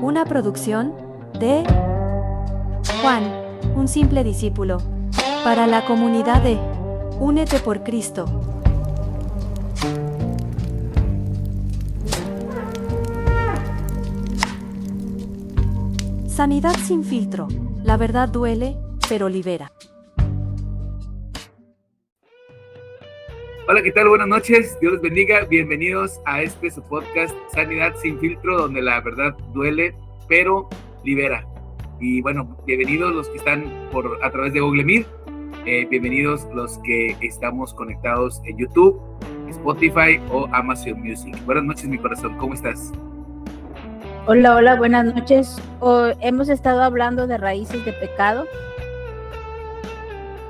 Una producción de Juan, un simple discípulo, para la comunidad de Únete por Cristo. Sanidad sin filtro. La verdad duele, pero libera. Hola, ¿qué tal? Buenas noches, Dios les bendiga, bienvenidos a su podcast Sanidad sin filtro, donde la verdad duele, pero libera. Y bueno, bienvenidos los que están a través de Google Meet, bienvenidos los que estamos conectados en YouTube, Spotify o Amazon Music. Buenas noches, mi corazón, ¿cómo estás? Hola, buenas noches. Hemos estado hablando de raíces de pecado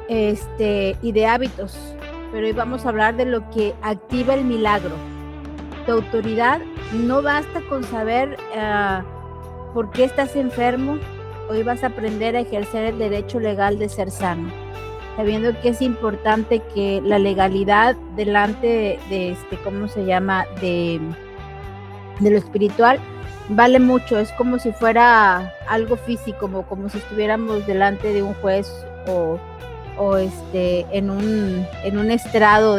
y de hábitos, pero hoy vamos a hablar de lo que activa el milagro. Tu autoridad no basta con saber por qué estás enfermo. Hoy vas a aprender a ejercer el derecho legal de ser sano, sabiendo que es importante que la legalidad delante de de lo espiritual vale mucho. Es como si fuera algo físico, como si estuviéramos delante de un juez o en un estrado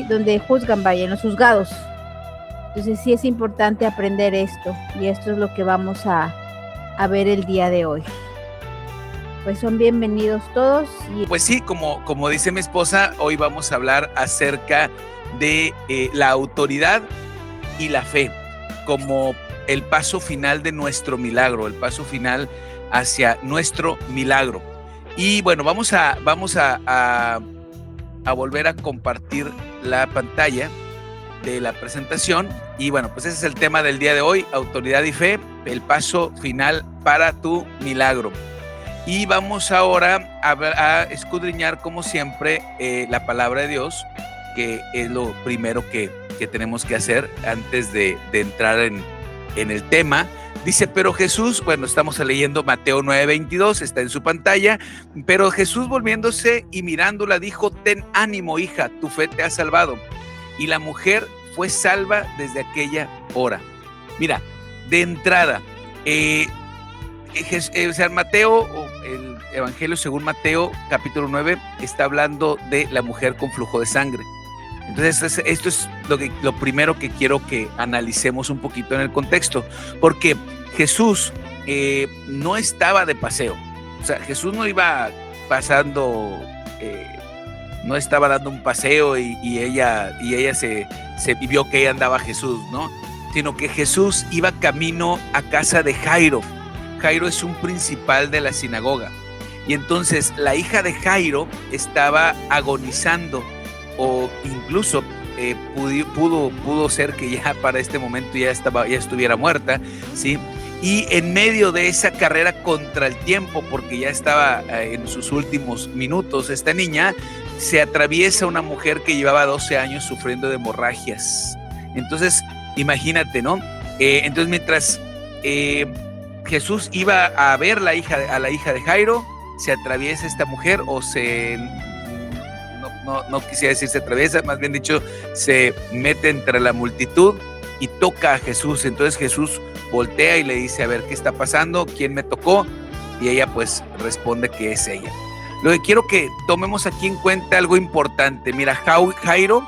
donde juzgan, en los juzgados. Entonces sí es importante aprender esto, y esto es lo que vamos a ver el día de hoy. Pues son bienvenidos todos. Pues sí, como dice mi esposa, hoy vamos a hablar acerca de la autoridad y la fe como el paso final de nuestro milagro, el paso final hacia nuestro milagro. Y bueno, vamos a volver a compartir la pantalla de la presentación. Y bueno, pues ese es el tema del día de hoy: autoridad y fe, el paso final para tu milagro. Y vamos ahora a escudriñar, como siempre, la palabra de Dios, que es lo primero que tenemos que hacer antes de entrar en el tema. Dice, pero Jesús, bueno, estamos leyendo Mateo 9:22, está en su pantalla. Pero Jesús, volviéndose y mirándola, dijo: ten ánimo, hija, tu fe te ha salvado. Y la mujer fue salva desde aquella hora. Mira, de entrada, Mateo, el Evangelio según Mateo, capítulo 9, está hablando de la mujer con flujo de sangre. Entonces, esto es lo primero que quiero que analicemos un poquito en el contexto, porque Jesús no estaba de paseo. O sea, Jesús no iba pasando, no estaba dando un paseo y ella se vio que ella andaba Jesús, ¿no? Sino que Jesús iba camino a casa de Jairo. Jairo es un principal de la sinagoga. Y entonces la hija de Jairo estaba agonizando, o incluso pudo ser que ya para este momento ya estuviera muerta, ¿sí? Y en medio de esa carrera contra el tiempo, porque ya estaba en sus últimos minutos, esta niña, se atraviesa una mujer que llevaba 12 años sufriendo de hemorragias. Entonces, imagínate, ¿no? Entonces, mientras Jesús iba a ver a la hija de Jairo, se atraviesa esta mujer, no quisiera decir se atraviesa, más bien dicho, se mete entre la multitud y toca a Jesús. Entonces Jesús voltea y le dice: a ver, ¿qué está pasando? ¿Quién me tocó? Y ella pues responde que es ella. Lo que quiero que tomemos aquí en cuenta algo importante. Mira, Jairo,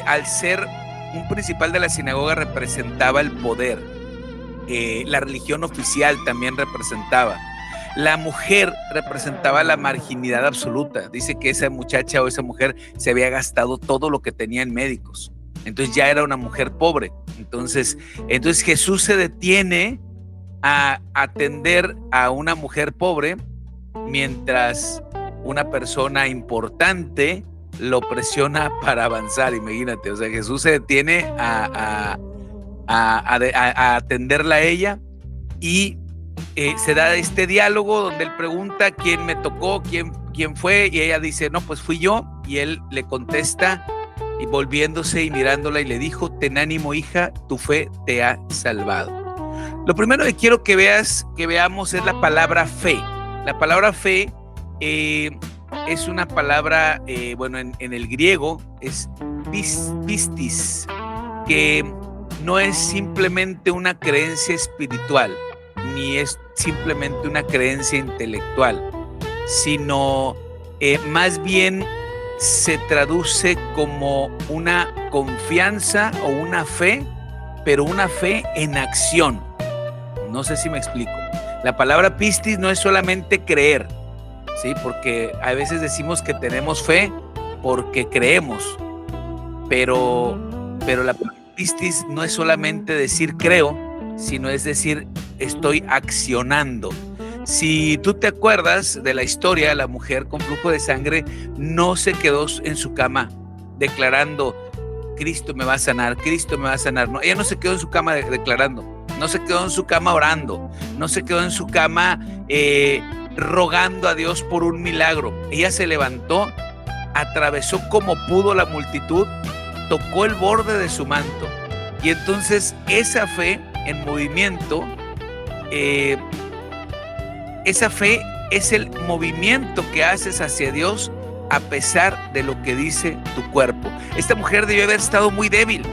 al ser un principal de la sinagoga, representaba el poder. La religión oficial también representaba. La mujer representaba la marginalidad absoluta. Dice que esa muchacha o esa mujer se había gastado todo lo que tenía en médicos. Entonces ya era una mujer pobre. Entonces Jesús se detiene a atender a una mujer pobre, mientras una persona importante lo presiona para avanzar. Imagínate, o sea, Jesús se detiene a atenderla a ella, y se da este diálogo donde él pregunta: ¿quién me tocó? ¿Quién fue? Y ella dice: no, pues fui yo. Y él le contesta, y volviéndose y mirándola, y le dijo: ten ánimo, hija, tu fe te ha salvado. Lo primero que quiero que veamos es la palabra fe. La palabra fe es una palabra, bueno, en el griego es pistis, que no es simplemente una creencia espiritual, ni es simplemente una creencia intelectual, sino más bien se traduce como una confianza o una fe, pero una fe en acción. No sé si me explico. La palabra pistis no es solamente creer, ¿sí? Porque a veces decimos que tenemos fe porque creemos, pero la palabra pistis no es solamente decir creo, sino es decir estoy accionando. Si tú te acuerdas de la historia, la mujer con flujo de sangre no se quedó en su cama declarando Cristo me va a sanar, Cristo me va a sanar. No, ella no se quedó en su cama declarando, no se quedó en su cama orando, no se quedó en su cama rogando a Dios por un milagro. Ella se levantó, atravesó como pudo la multitud, tocó el borde de su manto, y entonces esa fe en movimiento, esa fe es el movimiento que haces hacia Dios a pesar de lo que dice tu cuerpo. Esta mujer debió haber estado muy débil,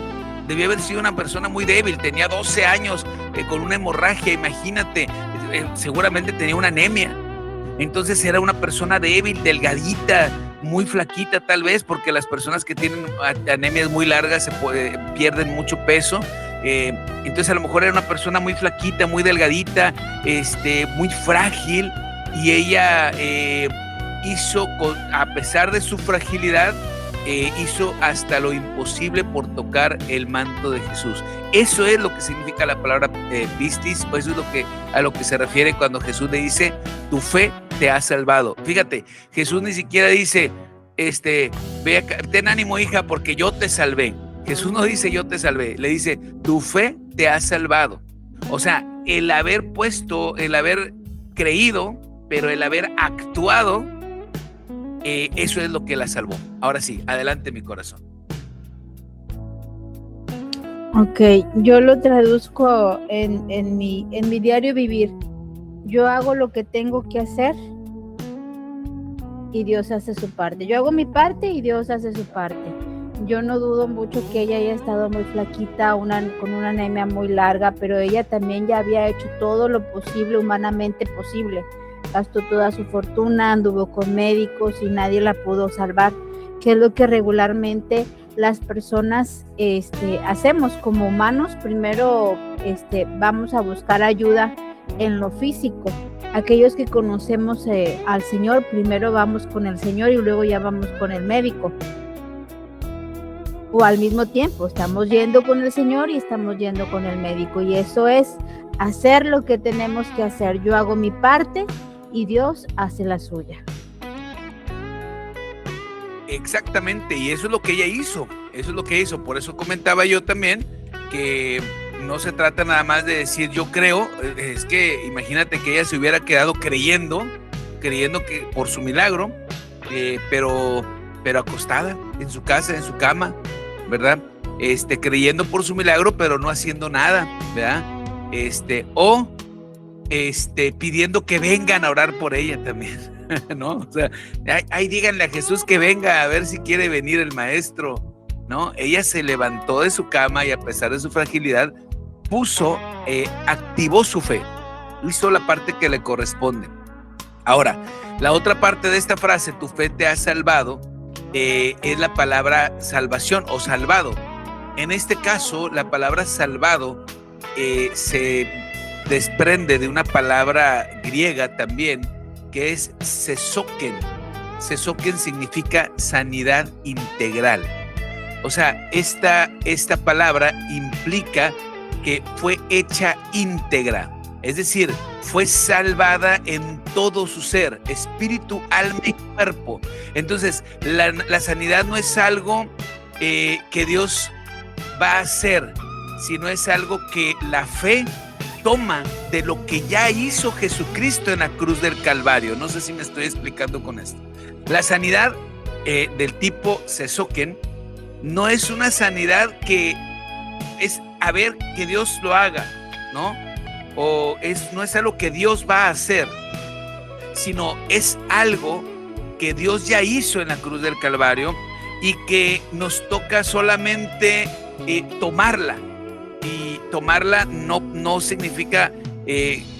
debió haber sido una persona muy débil, tenía 12 años con una hemorragia, imagínate, seguramente tenía una anemia. Entonces era una persona débil, delgadita, muy flaquita tal vez, porque las personas que tienen anemias muy largas pierden mucho peso. Entonces a lo mejor era una persona muy flaquita, muy delgadita, muy frágil, y ella hizo, a pesar de su fragilidad, hizo hasta lo imposible por tocar el manto de Jesús. Eso es lo que significa la palabra pistis, o eso es a lo que se refiere cuando Jesús le dice, tu fe te ha salvado. Fíjate, Jesús ni siquiera dice, ve acá, ten ánimo hija, porque yo te salvé. Jesús no dice yo te salvé, le dice tu fe te ha salvado. O sea, el haber creído, pero el haber actuado, eso es lo que la salvó. Ahora sí, adelante mi corazón. Ok, yo lo traduzco en mi diario vivir. Yo hago lo que tengo que hacer y Dios hace su parte. Yo hago mi parte y Dios hace su parte. Yo no dudo mucho que ella haya estado muy flaquita, con una anemia muy larga, pero ella también ya había hecho todo lo posible, humanamente posible. Gastó toda su fortuna, anduvo con médicos y nadie la pudo salvar, que es lo que regularmente las personas hacemos como humanos. Primero vamos a buscar ayuda en lo físico. Aquellos que conocemos al Señor, primero vamos con el Señor y luego ya vamos con el médico. O al mismo tiempo, estamos yendo con el Señor y estamos yendo con el médico. Y eso es hacer lo que tenemos que hacer. Yo hago mi parte y Dios hace la suya. Exactamente, y eso es lo que ella hizo. Eso es lo que hizo. Por eso comentaba yo también que no se trata nada más de decir yo creo. Es que imagínate que ella se hubiera quedado creyendo que por su milagro, pero acostada en su casa, en su cama, ¿verdad? Creyendo por su milagro, pero no haciendo nada, ¿verdad? Pidiendo que vengan a orar por ella también, ¿no? O sea, ahí díganle a Jesús que venga a ver si quiere venir el maestro, ¿no? Ella se levantó de su cama y a pesar de su fragilidad, activó su fe, hizo la parte que le corresponde. Ahora, la otra parte de esta frase, tu fe te ha salvado, es la palabra salvación o salvado. En este caso, la palabra salvado se desprende de una palabra griega también, que es sesoken. Sesoken significa sanidad integral. O sea, esta palabra implica que fue hecha íntegra, es decir, fue salvada en todo su ser, espíritu, alma y cuerpo. Entonces, la sanidad no es algo que Dios va a hacer, sino es algo que la fe toma de lo que ya hizo Jesucristo en la cruz del Calvario. No sé si me estoy explicando con esto. La sanidad del tipo sesoken no es una sanidad que es a ver que Dios lo haga, ¿no? No es algo que Dios va a hacer, sino es algo que Dios ya hizo en la cruz del Calvario y que nos toca solamente tomarla. Y tomarla no significa,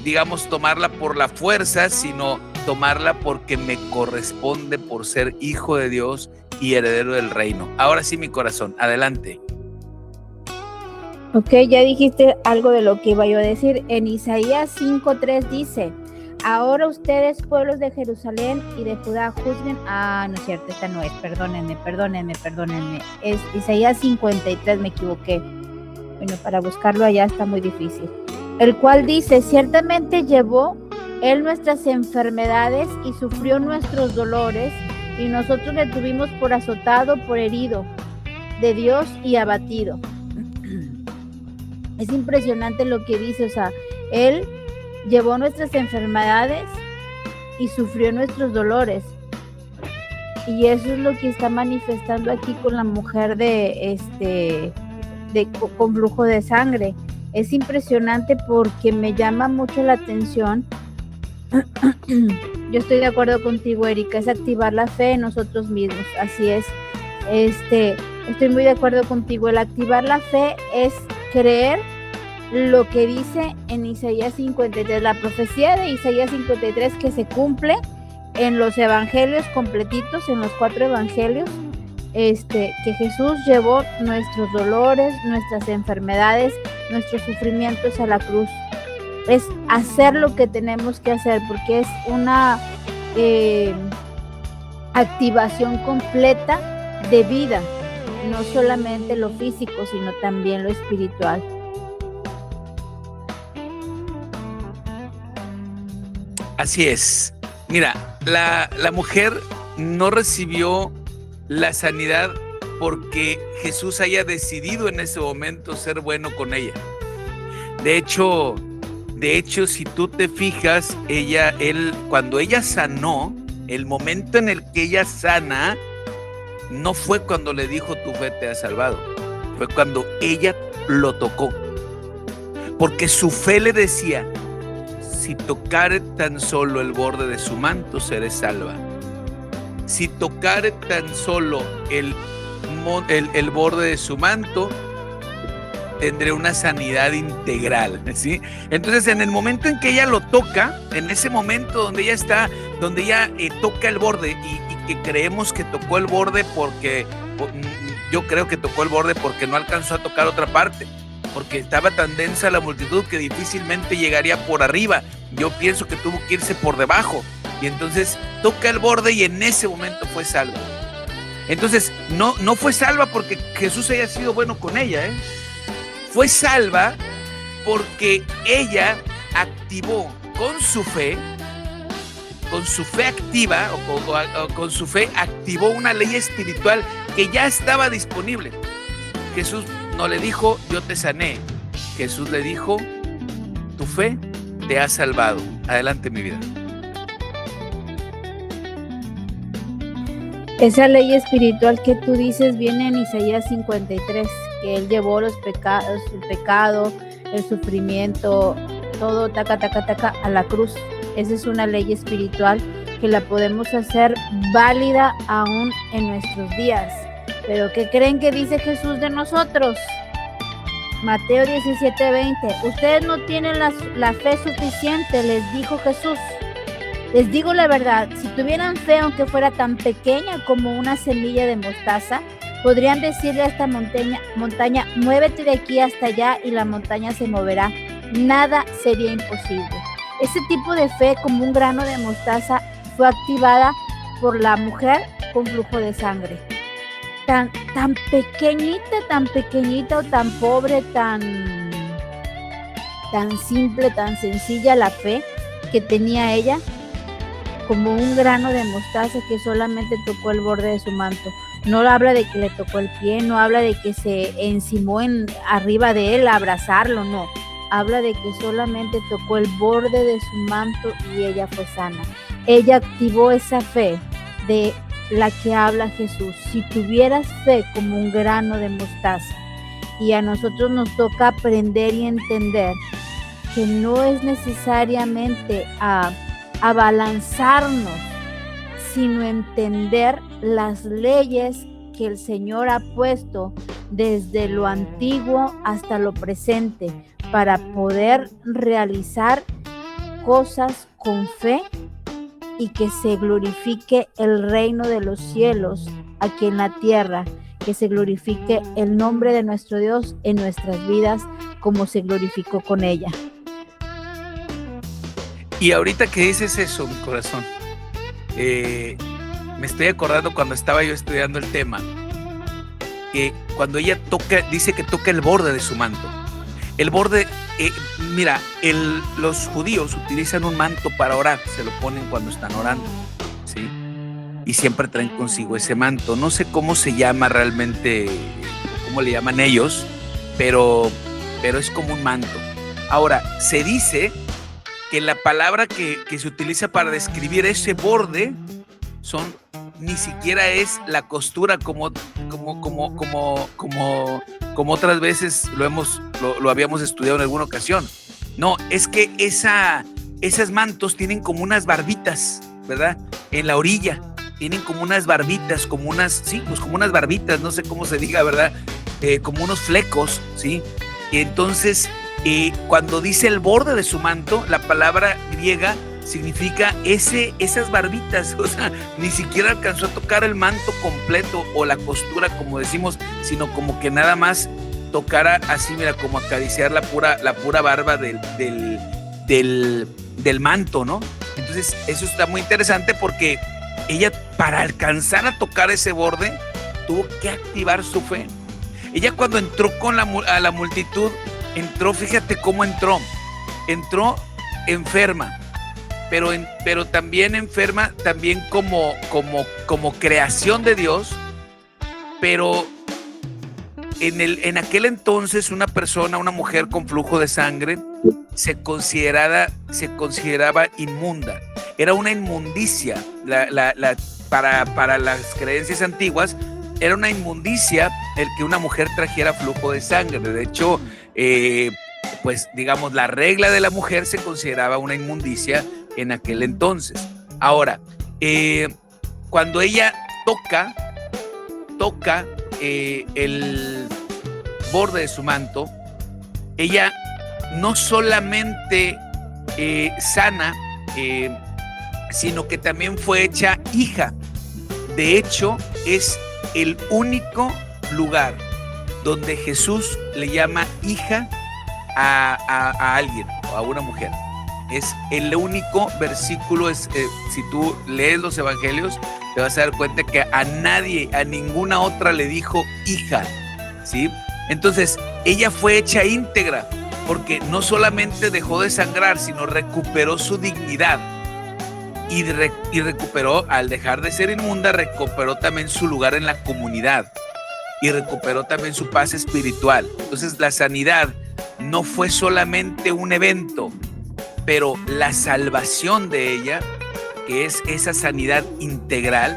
digamos, tomarla por la fuerza, sino tomarla porque me corresponde por ser hijo de Dios y heredero del reino. Ahora sí, mi corazón, adelante. Ok, ya dijiste algo de lo que iba yo a decir. En Isaías 5:3 dice: ahora ustedes, pueblos de Jerusalén y de Judá, juzguen. No es cierto, esta no es, perdónenme. Es Isaías 53, me equivoqué. Bueno, para buscarlo allá está muy difícil. El cual dice: ciertamente llevó Él nuestras enfermedades y sufrió nuestros dolores, y nosotros le tuvimos por azotado, por herido de Dios y abatido. Es impresionante lo que dice, o sea, Él llevó nuestras enfermedades y sufrió nuestros dolores. Y eso es lo que está manifestando aquí con la mujer con flujo de sangre. Es impresionante porque me llama mucho la atención. Yo estoy de acuerdo contigo, Erika, es activar la fe en nosotros mismos, así es. Estoy muy de acuerdo contigo. El activar la fe es creer lo que dice en Isaías 53, la profecía de Isaías 53 que se cumple en los evangelios completitos, en los 4 evangelios, que Jesús llevó nuestros dolores, nuestras enfermedades, nuestros sufrimientos a la cruz. Es hacer lo que tenemos que hacer, porque es una activación completa de vida, no solamente lo físico, sino también lo espiritual. Así es. Mira, la mujer no recibió la sanidad porque Jesús haya decidido en ese momento ser bueno con ella. De hecho, si tú te fijas, cuando ella sanó, el momento en el que ella sana, no fue cuando le dijo tu fe te ha salvado, fue cuando ella lo tocó. Porque su fe le decía: si tocare tan solo el borde de su manto, seré salva. Si tocare tan solo el borde de su manto, tendré una sanidad integral, ¿sí? Entonces, en el momento en que ella lo toca, en ese momento donde ella toca el borde y que creemos que tocó el borde yo creo que tocó el borde porque no alcanzó a tocar otra parte, porque estaba tan densa la multitud que difícilmente llegaría por arriba. Yo pienso que tuvo que irse por debajo, y entonces toca el borde y en ese momento fue salva. Entonces, no fue salva porque Jesús haya sido bueno con ella, Fue salva porque ella activó con su fe activa, o con su fe activó una ley espiritual que ya estaba disponible. Jesús no le dijo: yo te sané. Jesús le dijo: tu fe te ha salvado. Adelante, mi vida. Esa ley espiritual que tú dices viene en Isaías 53, que Él llevó los pecados, el pecado, el sufrimiento, todo taca a la cruz. Esa es una ley espiritual que la podemos hacer válida aún en nuestros días. Pero ¿qué creen que dice Jesús de nosotros? Mateo 17:20. Ustedes no tienen la fe suficiente, les dijo Jesús. Les digo la verdad, si tuvieran fe, aunque fuera tan pequeña como una semilla de mostaza, podrían decirle a esta montaña, muévete de aquí hasta allá, y la montaña se moverá. Nada sería imposible. Ese tipo de fe, como un grano de mostaza, fue activada por la mujer con flujo de sangre. Tan pequeñita o tan pobre, tan simple, tan sencilla la fe que tenía ella, como un grano de mostaza que solamente tocó el borde de su manto. No habla de que le tocó el pie, no habla de que se encimó arriba de él a abrazarlo, no. Habla de que solamente tocó el borde de su manto y ella fue sana. Ella activó esa fe de la que habla Jesús. Si tuvieras fe como un grano de mostaza, y a nosotros nos toca aprender y entender que no es necesariamente abalanzarnos sino entender las leyes que el Señor ha puesto desde lo antiguo hasta lo presente para poder realizar cosas con fe y que se glorifique el reino de los cielos aquí en la tierra, que se glorifique el nombre de nuestro Dios en nuestras vidas como se glorificó con ella. Y ahorita que dices eso, mi corazón, me estoy acordando cuando estaba yo estudiando el tema, que cuando ella dice que toca el borde de su manto. El borde, mira, los judíos utilizan un manto para orar, se lo ponen cuando están orando, ¿sí? Y siempre traen consigo ese manto. No sé cómo se llama realmente, cómo le llaman ellos, pero es como un manto. Ahora, se dice que la palabra que se utiliza para describir ese borde ni siquiera es la costura como otras veces lo habíamos estudiado en alguna ocasión. No, es que esas mantos tienen como unas barbitas, ¿verdad? En la orilla, tienen como unas barbitas, como unas barbitas, no sé cómo se diga, ¿verdad? Como unos flecos, ¿sí? Y entonces, cuando dice el borde de su manto, la palabra griega significa esas barbitas, o sea, ni siquiera alcanzó a tocar el manto completo o la costura, como decimos, sino como que nada más tocara así, mira, como acariciar la pura barba del manto, ¿no? Entonces, eso está muy interesante porque ella, para alcanzar a tocar ese borde, tuvo que activar su fe. Ella, cuando entró a la multitud, fíjate cómo entró enferma, pero también enferma, también como creación de Dios, pero en aquel entonces una mujer con flujo de sangre se consideraba inmunda, era una inmundicia, para las creencias antiguas era una inmundicia el que una mujer trajera flujo de sangre. De hecho, pues digamos, la regla de la mujer se consideraba una inmundicia en aquel entonces. Ahora, cuando ella toca el borde de su manto, ella no solamente sana, sino que también fue hecha hija. De hecho, es el único lugar donde Jesús le llama hija a alguien o a una mujer. Es el único versículo. Si tú lees los evangelios, te vas a dar cuenta que a ninguna otra le dijo hija, ¿sí? Entonces, ella fue hecha íntegra, porque no solamente dejó de sangrar, sino recuperó su dignidad. Y recuperó, al dejar de ser inmunda, recuperó también su lugar en la comunidad y recuperó también su paz espiritual. Entonces, la sanidad no fue solamente un evento, pero la salvación de ella, que es esa sanidad integral,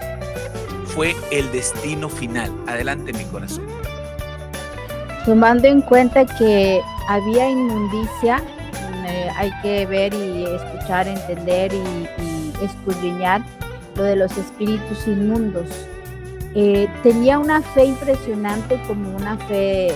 fue el destino final. Adelante, mi corazón. Tomando en cuenta que había inmundicia, hay que ver y escuchar, entender y escudriñar lo de los espíritus inmundos. Tenía una fe impresionante, como una fe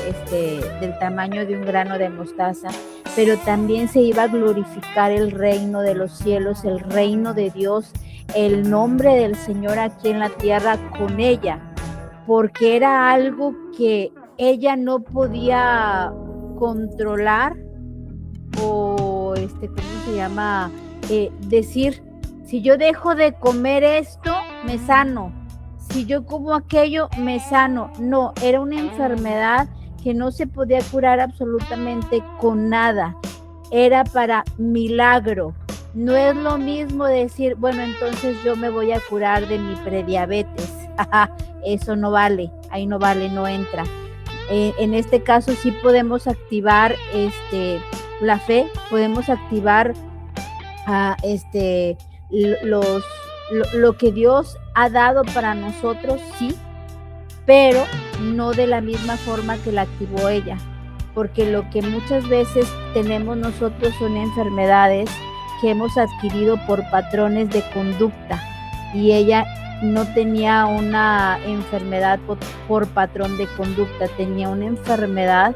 del tamaño de un grano de mostaza, pero también se iba a glorificar el reino de los cielos, el reino de Dios, el nombre del Señor aquí en la tierra con ella, porque era algo que ella no podía controlar o, ¿cómo se llama? Decir, si yo dejo de comer esto, me sano. Si yo como aquello, me sano. No, era una enfermedad que no se podía curar absolutamente con nada. Era para milagro. No es lo mismo decir, bueno, entonces yo me voy a curar de mi prediabetes. Eso no vale, ahí no vale, no entra. En este caso sí podemos activar la fe, podemos activar lo que Dios ha dado para nosotros, sí, pero no de la misma forma que la activó ella, porque lo que muchas veces tenemos nosotros son enfermedades que hemos adquirido por patrones de conducta, y ella no tenía una enfermedad por patrón de conducta, tenía una enfermedad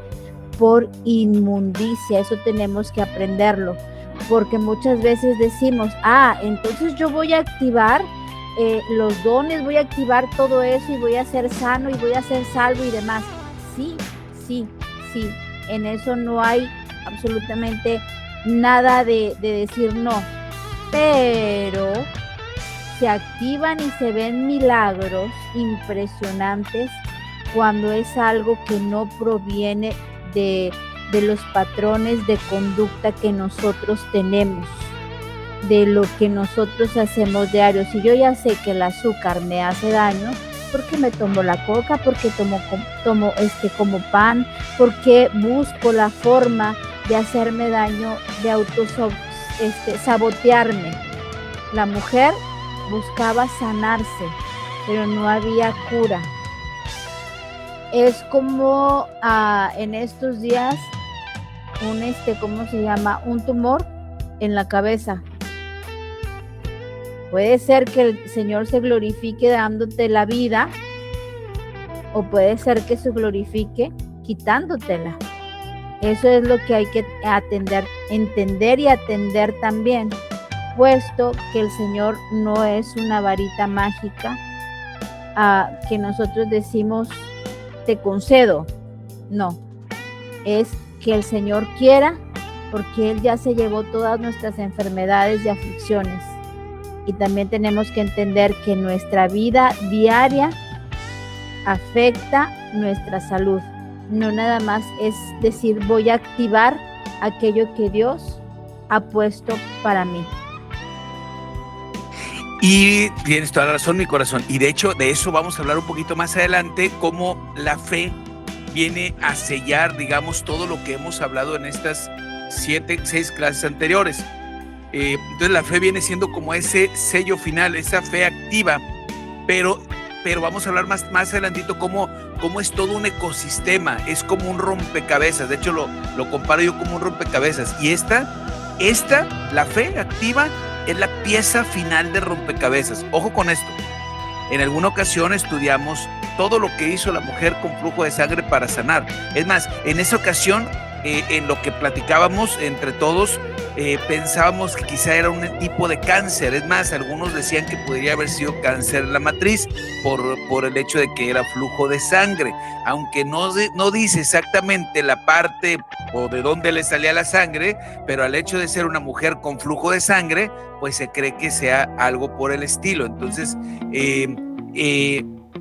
por inmundicia. Eso tenemos que aprenderlo, porque muchas veces decimos, entonces yo voy a activar los dones, voy a activar todo eso y voy a ser sano y voy a ser salvo y demás. Sí, en eso no hay absolutamente nada de decir no, pero se activan y se ven milagros impresionantes cuando es algo que no proviene de los patrones de conducta que nosotros tenemos, de lo que nosotros hacemos diario. Si yo ya sé que el azúcar me hace daño, ¿por qué me tomo la coca? ¿Por qué como pan? ¿Por qué busco la forma de hacerme daño, de sabotearme? La mujer buscaba sanarse, pero no había cura. Es como en estos días un tumor en la cabeza. Puede ser que el Señor se glorifique dándote la vida, o puede ser que se glorifique quitándotela. Eso es lo que hay que entender y atender también, puesto que el Señor no es una varita mágica que nosotros decimos te concedo. No, es que el Señor quiera, porque Él ya se llevó todas nuestras enfermedades y aflicciones. Y también tenemos que entender que nuestra vida diaria afecta nuestra salud. No nada más es decir, voy a activar aquello que Dios ha puesto para mí. Y tienes toda la razón, mi corazón. Y de hecho, de eso vamos a hablar un poquito más adelante, cómo la fe viene a sellar, digamos, todo lo que hemos hablado en estas 6 clases anteriores. Entonces la fe viene siendo como ese sello final, esa fe activa, pero vamos a hablar más adelantito cómo es todo un ecosistema, es como un rompecabezas. De hecho lo comparo yo como un rompecabezas, y la fe activa es la pieza final de rompecabezas. Ojo con esto, en alguna ocasión estudiamos todo lo que hizo la mujer con flujo de sangre para sanar. Es más, en esa ocasión, en lo que platicábamos entre todos, pensábamos que quizá era un tipo de cáncer. Es más, algunos decían que podría haber sido cáncer en la matriz por el hecho de que era flujo de sangre, aunque no dice exactamente la parte o de dónde le salía la sangre, pero al hecho de ser una mujer con flujo de sangre, pues se cree que sea algo por el estilo. Entonces,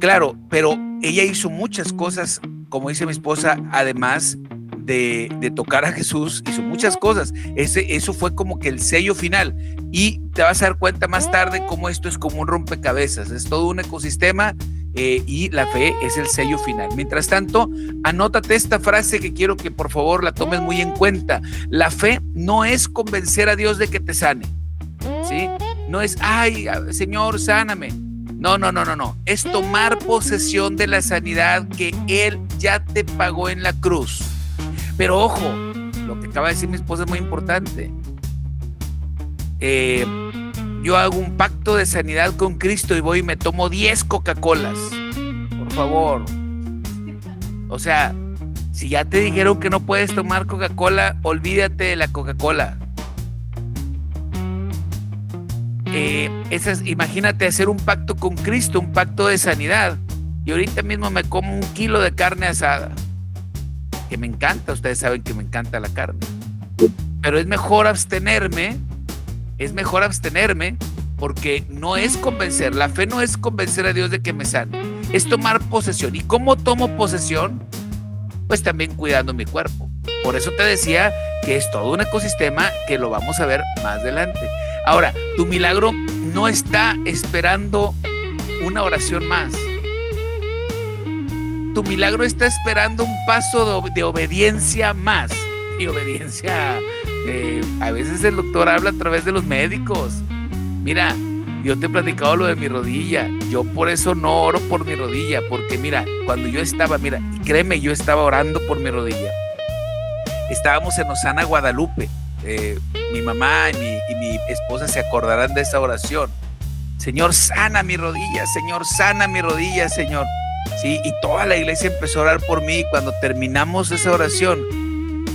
claro, pero ella hizo muchas cosas, como dice mi esposa, además de tocar a Jesús, hizo muchas cosas. Eso fue como que el sello final, y te vas a dar cuenta más tarde cómo esto es como un rompecabezas, es todo un ecosistema, y la fe es el sello final. Mientras tanto, anótate esta frase que quiero que por favor la tomes muy en cuenta. La fe no es convencer a Dios de que te sane, ¿sí? No es, ay, Señor, sáname. No. Es tomar posesión de la sanidad que Él ya te pagó en la cruz. Pero ojo, lo que acaba de decir mi esposa es muy importante. Yo hago un pacto de sanidad con Cristo y voy y me tomo 10 Coca-Colas. Por favor. O sea, si ya te dijeron que no puedes tomar Coca-Cola, olvídate de la Coca-Cola. Imagínate hacer un pacto con Cristo, un pacto de sanidad. Y ahorita mismo me como 1 kilo de carne asada, que me encanta. Ustedes saben que me encanta la carne, pero es mejor abstenerme, porque no es convencer. La fe no es convencer a Dios de que me sane, es tomar posesión. ¿Y cómo tomo posesión? Pues también cuidando mi cuerpo. Por eso te decía que es todo un ecosistema, que lo vamos a ver más adelante. Ahora, tu milagro no está esperando una oración más. Tu milagro está esperando un paso de obediencia más. Y obediencia, a veces el doctor habla a través de los médicos. Mira, yo te he platicado lo de mi rodilla. Yo por eso no oro por mi rodilla, porque mira, cuando yo estaba, y créeme, yo estaba orando por mi rodilla. Estábamos en Osana, Guadalupe. Mi mamá y mi esposa se acordarán de esa oración. Señor, sana mi rodilla, Señor, sana mi rodilla, Señor. Sí, y toda la iglesia empezó a orar por mí. Cuando terminamos esa oración,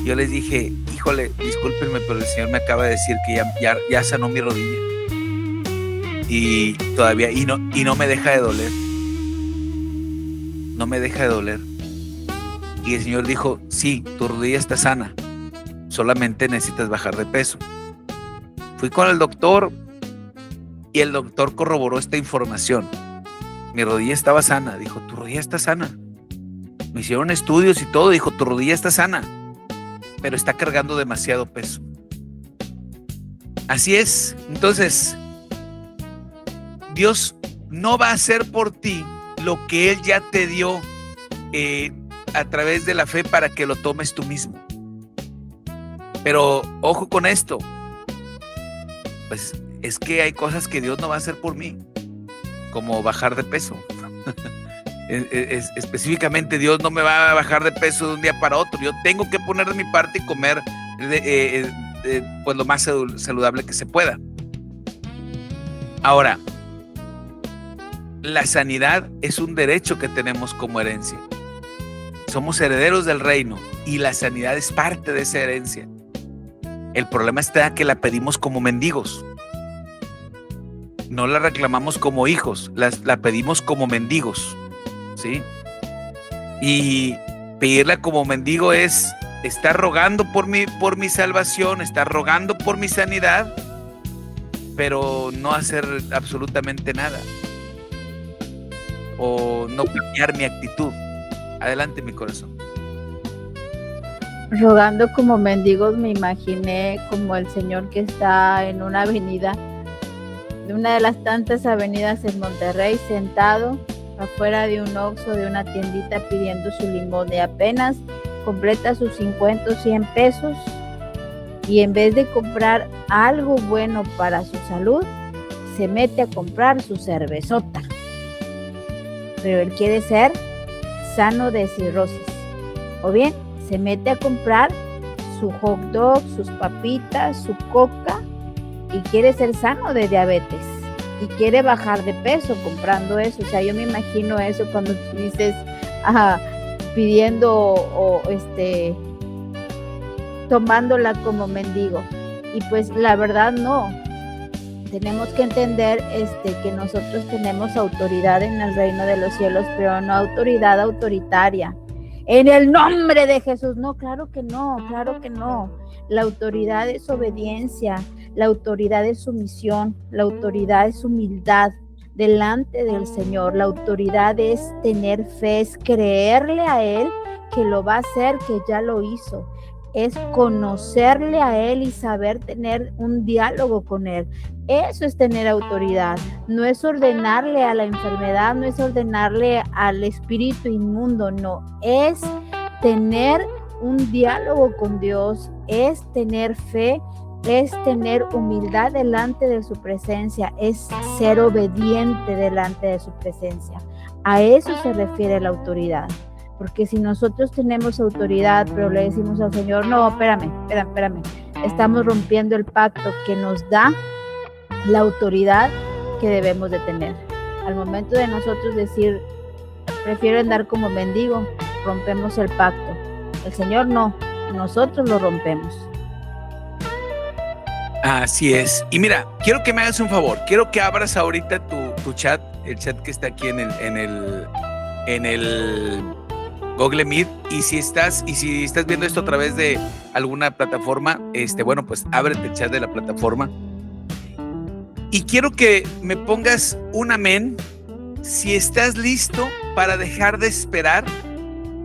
yo les dije, híjole, discúlpenme, pero el Señor me acaba de decir que ya sanó mi rodilla. Y todavía, y no me deja de doler. No me deja de doler. Y el Señor dijo, sí, tu rodilla está sana, solamente necesitas bajar de peso. Fui con el doctor y el doctor corroboró esta información. Mi rodilla estaba sana. Dijo, tu rodilla está sana. Me hicieron estudios y todo. Dijo, tu rodilla está sana, pero está cargando demasiado peso. Así es. Entonces, Dios no va a hacer por ti lo que Él ya te dio a través de la fe para que lo tomes tú mismo. Pero ojo con esto. Pues es que hay cosas que Dios no va a hacer por mí, como bajar de peso. Específicamente, Dios no me va a bajar de peso de un día para otro. Yo tengo que poner de mi parte y comer pues lo más saludable que se pueda. Ahora, la sanidad es un derecho que tenemos como herencia. Somos herederos del reino y la sanidad es parte de esa herencia. El problema está que la pedimos como mendigos. No la reclamamos como hijos, la pedimos como mendigos, ¿sí? Y pedirla como mendigo es estar rogando por mi salvación, estar rogando por mi sanidad, pero no hacer absolutamente nada. O no cambiar mi actitud. Adelante, mi corazón. Rogando como mendigos, me imaginé como el señor que está en una avenida, de una de las tantas avenidas en Monterrey, sentado afuera de un Oxxo, de una tiendita, pidiendo su limón, y apenas completa sus 50 o 100 pesos, y en vez de comprar algo bueno para su salud, se mete a comprar su cervezota. Pero él quiere ser sano de cirrosis. O bien, se mete a comprar su hot dog, sus papitas, su coca, y quiere ser sano de diabetes. Y quiere bajar de peso comprando eso. O sea, yo me imagino eso cuando tú dices, pidiendo o tomándola como mendigo. Y pues la verdad no. Tenemos que entender que nosotros tenemos autoridad en el reino de los cielos, pero no autoridad autoritaria. En el nombre de Jesús. No, claro que no, claro que no. La autoridad es obediencia, la autoridad es sumisión, la autoridad es humildad delante del Señor. La autoridad es tener fe, es creerle a Él que lo va a hacer, que ya lo hizo. Es conocerle a Él y saber tener un diálogo con Él. Eso es tener autoridad. No es ordenarle a la enfermedad, no es ordenarle al espíritu inmundo, no. Es tener un diálogo con Dios, es tener fe, es tener humildad delante de su presencia, es ser obediente delante de su presencia. A eso se refiere la autoridad. Porque si nosotros tenemos autoridad, pero le decimos al Señor, no, espérame, estamos rompiendo el pacto que nos da la autoridad que debemos de tener. Al momento de nosotros decir, prefiero andar como mendigo, rompemos el pacto. El Señor no, nosotros lo rompemos. Así es. Y mira, quiero que me hagas un favor, quiero que abras ahorita tu chat, el chat que está aquí en el Google Meet, y si estás viendo esto a través de alguna plataforma, bueno, pues ábrete el chat de la plataforma. Y quiero que me pongas un amén si estás listo para dejar de esperar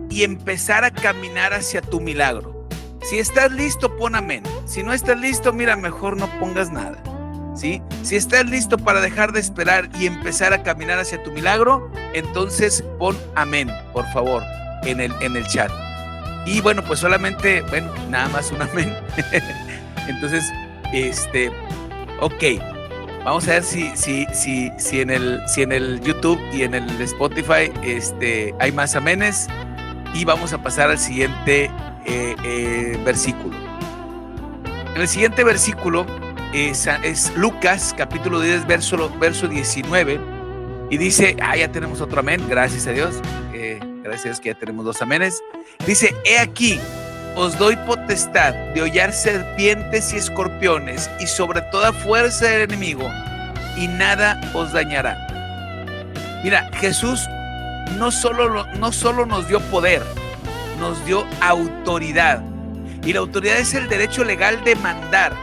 y empezar a caminar hacia tu milagro. Si estás listo, pon amén. Si no estás listo, mira, mejor no pongas nada, ¿sí? Si estás listo para dejar de esperar y empezar a caminar hacia tu milagro, entonces pon amén, por favor, en el chat. Y bueno, pues solamente, nada más un amén. Entonces, ok. Vamos a ver si en el YouTube y en el Spotify hay más amenes, y vamos a pasar al siguiente versículo. En el siguiente versículo es Lucas, capítulo 10, verso 19, y dice, ya tenemos otro amén, gracias a Dios, gracias a Dios que ya tenemos 2 amenes. Dice, he aquí, os doy potestad de hollar serpientes y escorpiones y sobre toda fuerza del enemigo, y nada os dañará. Mira, Jesús no solo nos dio poder, nos dio autoridad. Y la autoridad es el derecho legal de mandar.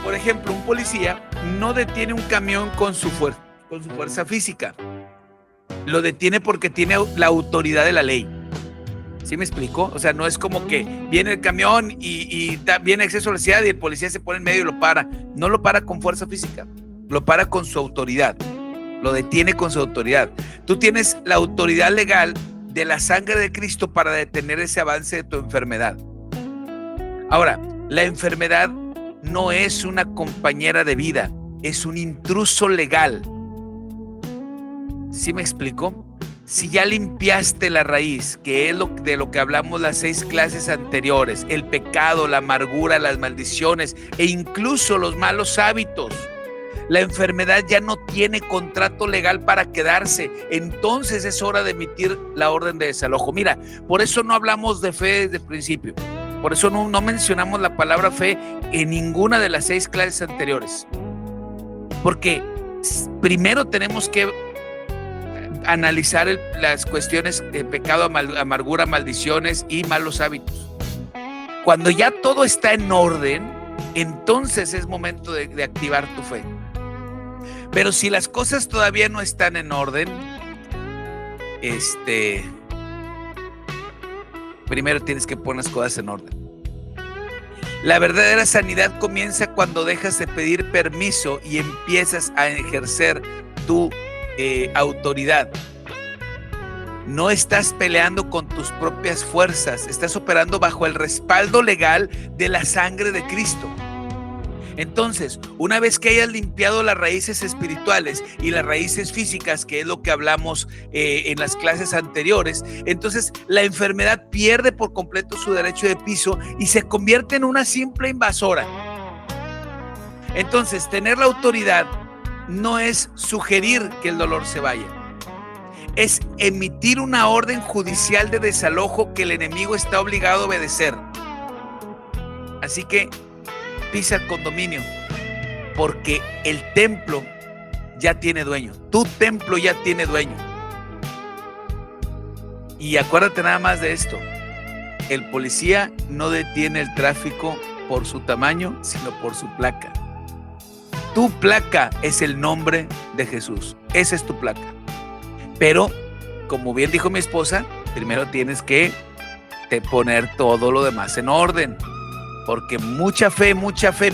Por ejemplo, un policía no detiene un camión con su fuerza física. Lo detiene porque tiene la autoridad de la ley. ¿Sí me explico? O sea, no es como que viene el camión y viene exceso de velocidad y el policía se pone en medio y lo para. No lo para con fuerza física, lo para con su autoridad. Lo detiene con su autoridad. Tú tienes la autoridad legal de la sangre de Cristo para detener ese avance de tu enfermedad. Ahora, la enfermedad no es una compañera de vida, es un intruso legal. ¿Sí me explico? Si ya limpiaste la raíz, que es de lo que hablamos las 6 clases anteriores, el pecado, la amargura, las maldiciones e incluso los malos hábitos, la enfermedad ya no tiene contrato legal para quedarse. Entonces es hora de emitir la orden de desalojo. Mira, por eso no hablamos de fe desde el principio. Por eso no mencionamos la palabra fe en ninguna de las 6 clases anteriores. Porque primero tenemos que analizar las cuestiones de pecado, amargura, maldiciones y malos hábitos. Cuando ya todo está en orden, entonces es momento de activar tu fe. Pero si las cosas todavía no están en orden, primero tienes que poner las cosas en orden. La verdadera sanidad comienza cuando dejas de pedir permiso y empiezas a ejercer tu autoridad. No estás peleando con tus propias fuerzas, estás operando bajo el respaldo legal de la sangre de Cristo. Entonces, una vez que hayas limpiado las raíces espirituales y las raíces físicas, que es lo que hablamos en las clases anteriores, entonces la enfermedad pierde por completo su derecho de piso y se convierte en una simple invasora. Entonces, tener la autoridad no es sugerir que el dolor se vaya, es emitir una orden judicial de desalojo que el enemigo está obligado a obedecer. Así que pisa el condominio, porque el templo ya tiene dueño. Tu templo ya tiene dueño. Y acuérdate nada más de esto: el policía no detiene el tráfico por su tamaño, sino por su placa. Tu placa es el nombre de Jesús. Esa es tu placa. Pero, como bien dijo mi esposa, primero tienes que poner todo lo demás en orden. Porque mucha fe,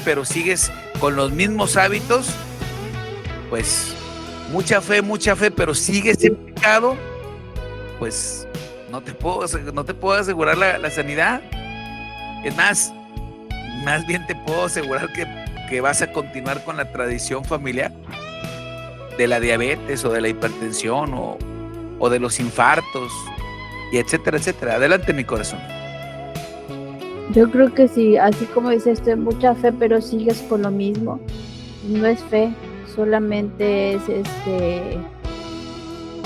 pero sigues con los mismos hábitos, pues mucha fe, pero sigues en pecado, pues no te puedo asegurar la sanidad. Es más bien te puedo asegurar que vas a continuar con la tradición familiar de la diabetes o de la hipertensión o de los infartos, y etcétera, etcétera. Adelante, mi corazón. Yo creo que sí, así como dices, esto es mucha fe, pero sigues con lo mismo. No es fe, solamente es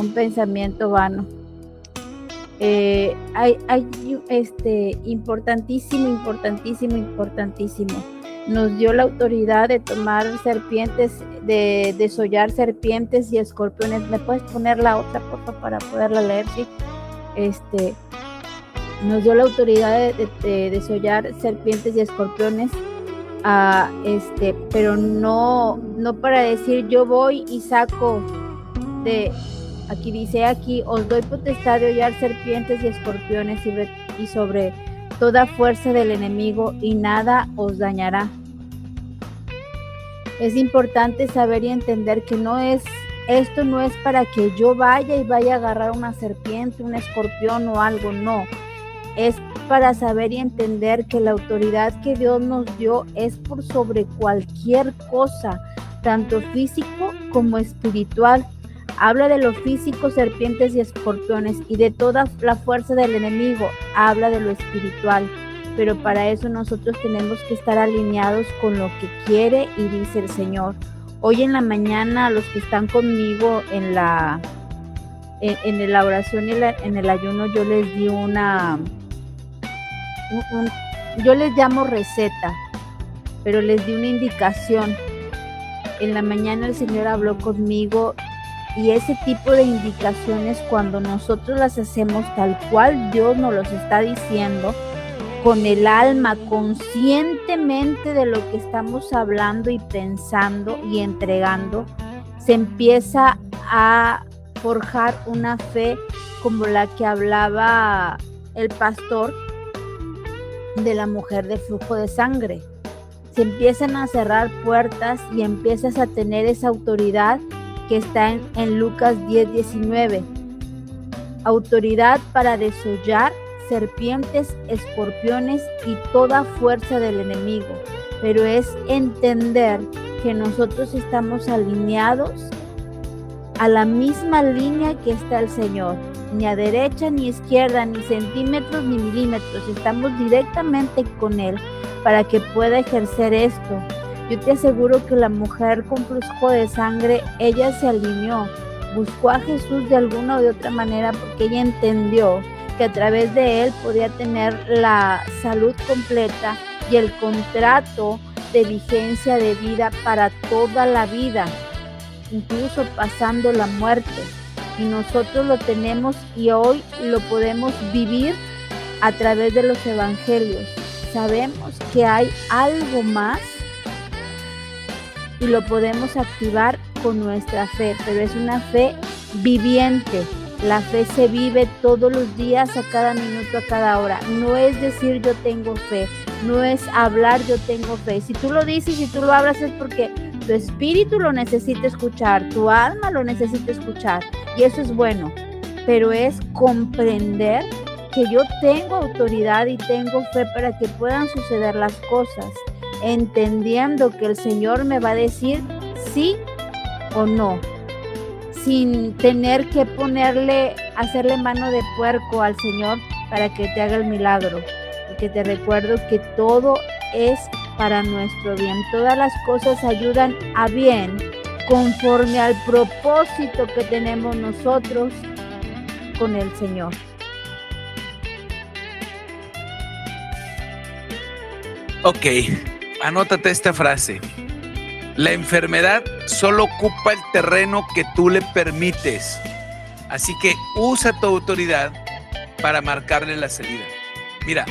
un pensamiento vano. Hay importantísimo. Nos dio la autoridad de tomar serpientes, de desollar serpientes y escorpiones. ¿Me puedes poner la otra, por favor, para poderla leer? Sí. Nos dio la autoridad de desollar serpientes y escorpiones, pero no para decir yo voy y saco aquí dice, aquí os doy potestad de hollar serpientes y escorpiones y sobre toda fuerza del enemigo, y nada os dañará. Es importante saber y entender que esto no es para que yo vaya a agarrar una serpiente, un escorpión o algo, no. Es para saber y entender que la autoridad que Dios nos dio es por sobre cualquier cosa, tanto físico como espiritual. Habla de lo físico, serpientes y escorpiones, y de toda la fuerza del enemigo, habla de lo espiritual. pero para eso nosotros tenemos que estar alineados con lo que quiere y dice el Señor. Hoy en la mañana, los que están conmigo en la oración y en el ayuno, yo les di yo les llamo receta, pero les di una indicación. En la mañana el Señor habló conmigo y ese tipo de indicaciones, cuando nosotros las hacemos tal cual Dios nos los está diciendo, con el alma, conscientemente de lo que estamos hablando y pensando y entregando, se empieza a forjar una fe como la que hablaba el pastor de la mujer de flujo de sangre. Se empiezan a cerrar puertas y empiezas a tener esa autoridad que está en Lucas 10:19. Autoridad para desollar serpientes, escorpiones y toda fuerza del enemigo. Pero es entender que nosotros estamos alineados a la misma línea que está el Señor, ni a derecha ni a izquierda, ni centímetros ni milímetros. Estamos directamente con Él para que pueda ejercer esto. Yo te aseguro que la mujer con flujo de sangre, ella se alineó, buscó a Jesús de alguna o de otra manera, porque ella entendió que a través de Él podía tener la salud completa y el contrato de vigencia de vida para toda la vida, incluso pasando la muerte. Y nosotros lo tenemos y hoy lo podemos vivir a través de los evangelios. Sabemos que hay algo más y lo podemos activar con nuestra fe, pero es una fe viviente. La fe se vive todos los días, a cada minuto, a cada hora. No es decir yo tengo fe, no es hablar yo tengo fe. Si tú lo dices, si tú lo hablas, es porque tu espíritu lo necesita escuchar, tu alma lo necesita escuchar, y eso es bueno. Pero es comprender que yo tengo autoridad y tengo fe para que puedan suceder las cosas, entendiendo que el Señor me va a decir sí o no, sin tener que hacerle mano de puerco al Señor para que te haga el milagro. Porque te recuerdo que todo es para nuestro bien. Todas las cosas ayudan a bien conforme al propósito que tenemos nosotros con el Señor. Ok, anótate esta frase. La enfermedad solo ocupa el terreno que tú le permites. Así que usa tu autoridad para marcarle la salida. Mira,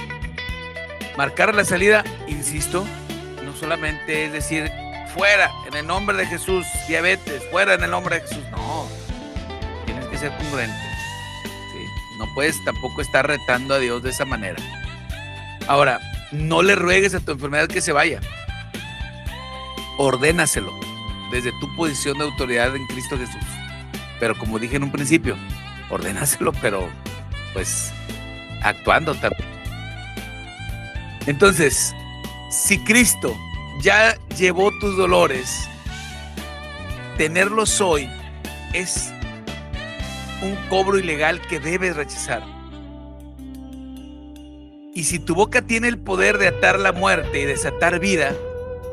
marcar la salida, insisto, no solamente es decir, fuera, en el nombre de Jesús, diabetes, fuera en el nombre de Jesús. No, tienes que ser congruente. ¿Sí? No puedes tampoco estar retando a Dios de esa manera. Ahora, no le ruegues a tu enfermedad que se vaya. Ordénaselo desde tu posición de autoridad en Cristo Jesús. Pero como dije en un principio, ordénaselo, pero pues actuando también. Entonces, si Cristo ya llevó tus dolores, tenerlos hoy es un cobro ilegal que debes rechazar. Y si tu boca tiene el poder de atar la muerte y desatar vida,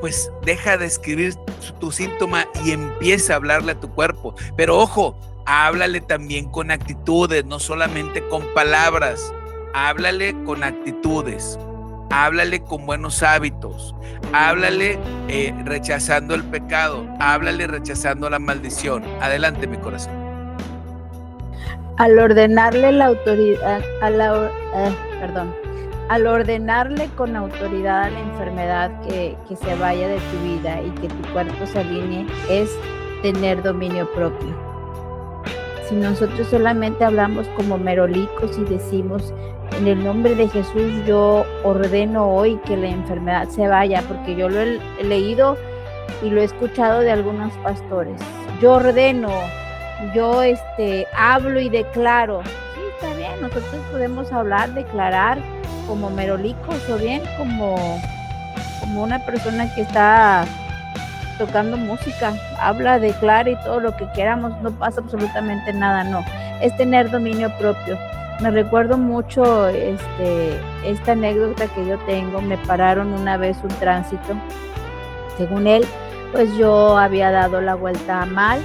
pues deja de escribir tu síntoma y empieza a hablarle a tu cuerpo. Pero ojo, háblale también con actitudes, no solamente con palabras. Háblale con actitudes, háblale con buenos hábitos, háblale rechazando el pecado, háblale rechazando la maldición. Adelante, mi corazón. Al ordenarle la autoridad, al ordenarle con autoridad a la enfermedad que se vaya de tu vida y que tu cuerpo se alinee, es tener dominio propio. Si nosotros solamente hablamos como merolicos y decimos, en el nombre de Jesús yo ordeno hoy que la enfermedad se vaya, porque yo lo he leído y lo he escuchado de algunos pastores. Yo ordeno, yo hablo y declaro. Sí, está bien, nosotros podemos hablar, declarar como merolicos, o bien como una persona que está tocando música, habla, declara y todo lo que queramos, no pasa absolutamente nada. No, es tener dominio propio. Me recuerdo mucho esta anécdota que yo tengo. Me pararon una vez un tránsito. Según él, pues yo había dado la vuelta mal.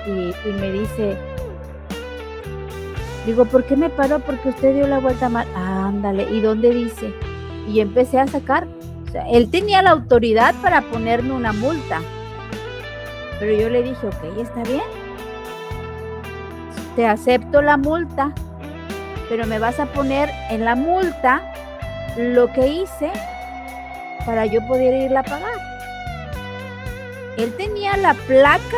Y me dice, digo, ¿por qué me paró? Porque usted dio la vuelta mal. Ándale, ¿y dónde dice? Y empecé a sacar. O sea, él tenía la autoridad para ponerme una multa. Pero yo le dije, ok, está bien. Te acepto la multa, pero me vas a poner en la multa lo que hice para yo poder irla a pagar. Él tenía la placa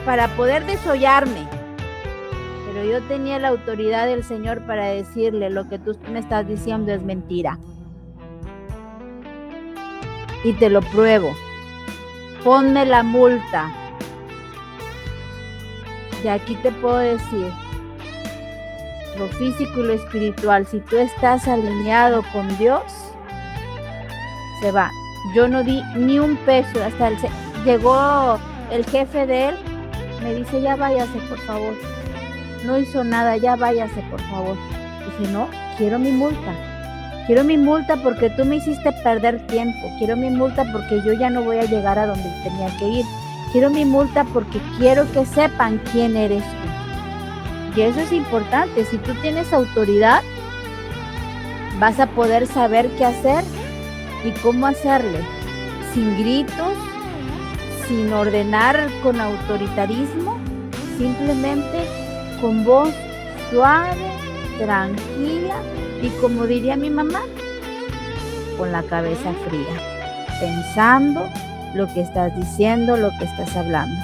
para poder desollarme, pero yo tenía la autoridad del Señor para decirle, lo que tú me estás diciendo es mentira. Y te lo pruebo. Ponme la multa. Y aquí te puedo decir, lo físico y lo espiritual, si tú estás alineado con Dios, se va. Yo no di ni un peso, hasta llegó el jefe de él, me dice, ya váyase por favor. No hizo nada, ya váyase por favor. Dije, no, quiero mi multa. Quiero mi multa porque tú me hiciste perder tiempo. Quiero mi multa porque yo ya no voy a llegar a donde tenía que ir. Quiero mi multa porque quiero que sepan quién eres tú. Y eso es importante. Si tú tienes autoridad, vas a poder saber qué hacer y cómo hacerle. Sin gritos, sin ordenar con autoritarismo, simplemente con voz suave, tranquila y, como diría mi mamá, con la cabeza fría, pensando lo que estás diciendo, lo que estás hablando.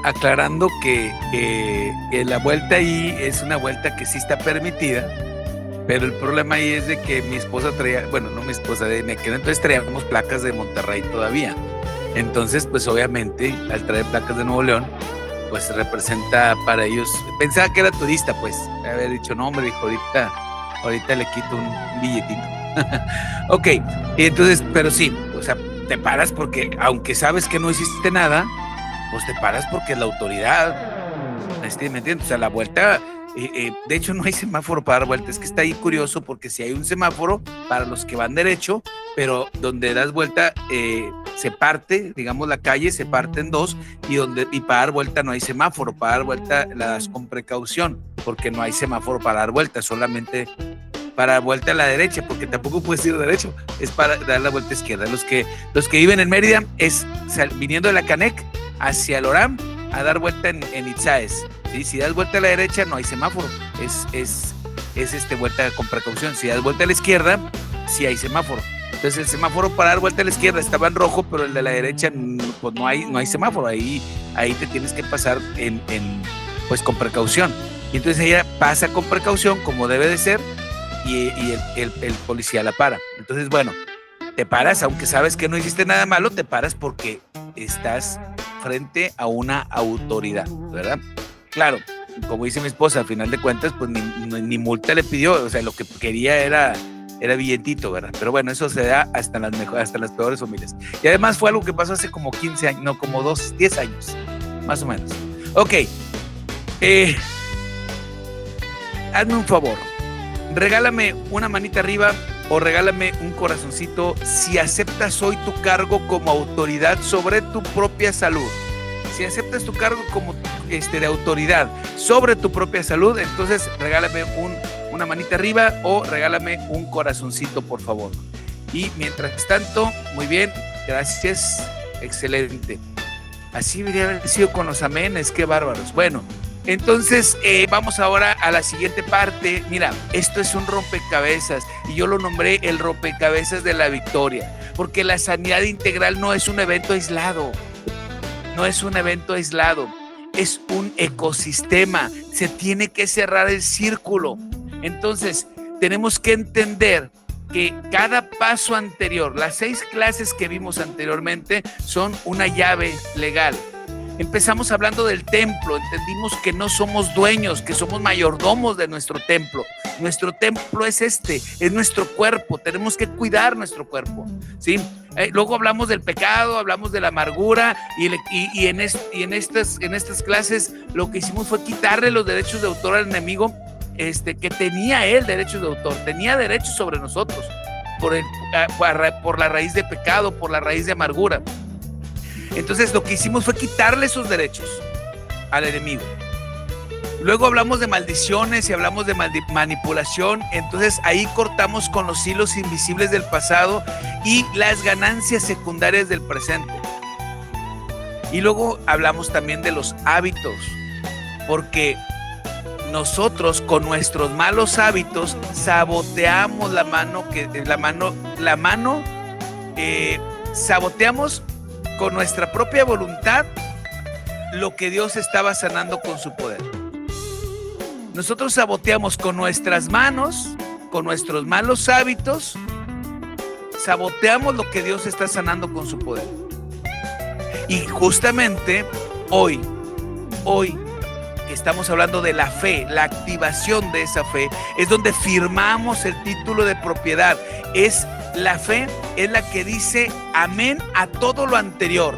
Aclarando que la vuelta ahí es una vuelta que sí está permitida, pero el problema ahí es de que mi esposa traía, bueno, no mi esposa, de mi queda, entonces traíamos placas de Monterrey todavía. Entonces, pues obviamente, al traer placas de Nuevo León, pues representa para ellos, pensaba que era turista, pues, haber dicho, no, hombre, dijo, ahorita le quito un billetito. Ok, y entonces, pero sí, o sea, te paras porque, aunque sabes que no hiciste nada, pues te paras porque es la autoridad. ¿Me entiendes? O sea, la vuelta, de hecho no hay semáforo para dar vueltas, es que está ahí curioso porque si hay un semáforo para los que van derecho, pero donde das vuelta se parte, digamos la calle se parte en dos y para dar vuelta no hay semáforo, para dar vuelta la das con precaución porque no hay semáforo para dar vuelta, solamente para dar vuelta a la derecha, porque tampoco puedes ir derecho, es para dar la vuelta izquierda. Los que viven en Mérida es viniendo de la Canec hacia el Oram a dar vuelta en Itzáes. ¿Sí? Si das vuelta a la derecha no hay semáforo, es vuelta con precaución. Si das vuelta a la izquierda sí hay semáforo. Entonces el semáforo para dar vuelta a la izquierda estaba en rojo, pero el de la derecha pues no hay semáforo, ahí te tienes que pasar pues con precaución. Y entonces ella pasa con precaución como debe de ser y el policía la para. Entonces, bueno, te paras, aunque sabes que no hiciste nada malo, te paras porque estás frente a una autoridad, ¿verdad? Claro, como dice mi esposa, al final de cuentas, pues ni multa le pidió, o sea, lo que quería era billetito, ¿verdad? Pero bueno, eso se da hasta las peores familias. Y además fue algo que pasó hace como 15 años, no, como 10 años, más o menos. Ok, hazme un favor, regálame una manita arriba o regálame un corazoncito si aceptas hoy tu cargo como autoridad sobre tu propia salud. Si aceptas tu cargo como de autoridad sobre tu propia salud, entonces regálame una manita arriba o regálame un corazoncito, por favor. Y mientras tanto, muy bien, gracias, excelente. Así debería haber sido con los amenes, qué bárbaros. Bueno, entonces vamos ahora a la siguiente parte. Mira, esto es un rompecabezas y yo lo nombré el rompecabezas de la victoria, porque la sanidad integral no es un evento aislado. No es un evento aislado, es un ecosistema, se tiene que cerrar el círculo. Entonces, tenemos que entender que cada paso anterior, las 6 clases que vimos anteriormente, son una llave legal. Empezamos hablando del templo, entendimos que no somos dueños, que somos mayordomos de nuestro templo. Nuestro templo es es nuestro cuerpo, tenemos que cuidar nuestro cuerpo, ¿sí? Luego hablamos del pecado, hablamos de la amargura y en estas clases lo que hicimos fue quitarle los derechos de autor al enemigo, que tenía él derechos de autor, tenía derechos sobre nosotros por la raíz de pecado, por la raíz de amargura. Entonces lo que hicimos fue quitarle esos derechos al enemigo. Luego hablamos de maldiciones y hablamos de manipulación. Entonces ahí cortamos con los hilos invisibles del pasado y las ganancias secundarias del presente. Y luego hablamos también de los hábitos, porque nosotros con nuestros malos hábitos saboteamos saboteamos con nuestra propia voluntad lo que Dios estaba sanando con su poder. Nosotros saboteamos con nuestras manos, con nuestros malos hábitos, saboteamos lo que Dios está sanando con su poder. Y justamente hoy que estamos hablando de la fe, la activación de esa fe, es donde firmamos el título de propiedad. La fe es la que dice amén a todo lo anterior.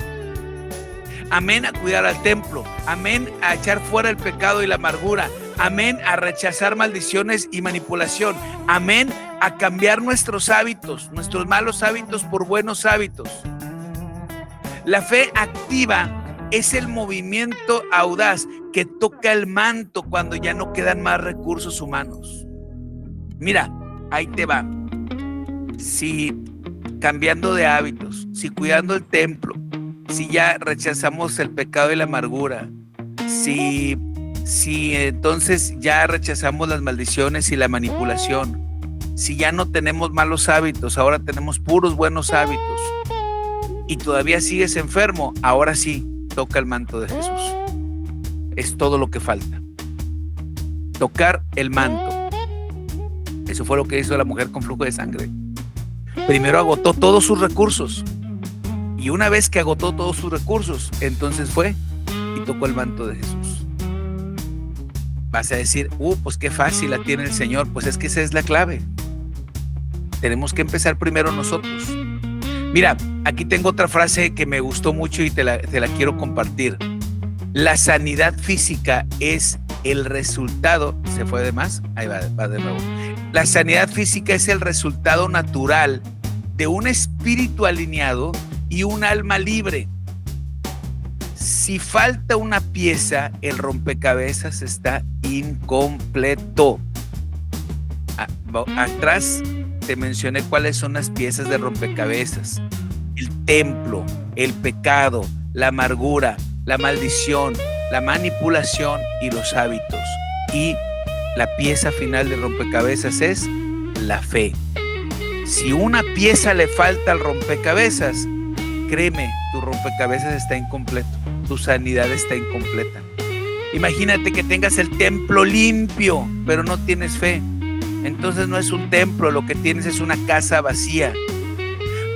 Amén a cuidar al templo. Amén a echar fuera el pecado y la amargura. Amén a rechazar maldiciones y manipulación. Amén a cambiar nuestros hábitos, nuestros malos hábitos por buenos hábitos. La fe activa es el movimiento audaz que toca el manto cuando ya no quedan más recursos humanos. Mira, ahí te va. Si cambiando de hábitos, si cuidando el templo, si ya rechazamos el pecado y la amargura, si entonces ya rechazamos las maldiciones y la manipulación, si ya no tenemos malos hábitos, ahora tenemos puros buenos hábitos y todavía sigues enfermo, ahora sí, toca el manto de Jesús. Es todo lo que falta. Tocar el manto. Eso fue lo que hizo la mujer con flujo de sangre. Primero agotó todos sus recursos. Y una vez que agotó todos sus recursos, entonces fue y tocó el manto de Jesús. Vas a decir, pues qué fácil la tiene el Señor. Pues es que esa es la clave. Tenemos que empezar primero nosotros. Mira, aquí tengo otra frase que me gustó mucho y te la quiero compartir. La sanidad física es el resultado. ¿Se fue de más? Ahí va de nuevo. La sanidad física es el resultado natural de un espíritu alineado y un alma libre. Si falta una pieza, el rompecabezas está incompleto. Atrás te mencioné cuáles son las piezas de rompecabezas: el templo, el pecado, la amargura, la maldición, la manipulación y los hábitos. Y la pieza final del rompecabezas es la fe. Si una pieza le falta al rompecabezas, créeme, tu rompecabezas está incompleto, tu sanidad está incompleta. Imagínate que tengas el templo limpio, pero no tienes fe. Entonces no es un templo, lo que tienes es una casa vacía.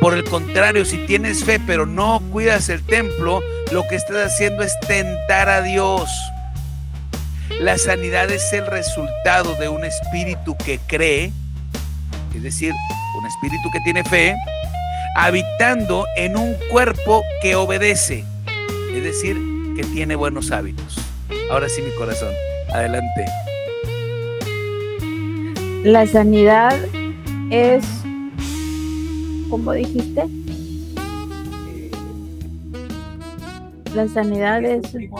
Por el contrario, si tienes fe, pero no cuidas el templo, lo que estás haciendo es tentar a Dios. La sanidad es el resultado de un espíritu que cree, es decir, un espíritu que tiene fe, habitando en un cuerpo que obedece, es decir, que tiene buenos hábitos. Ahora sí, mi corazón, adelante. La sanidad es, ¿cómo dijiste? La sanidad es el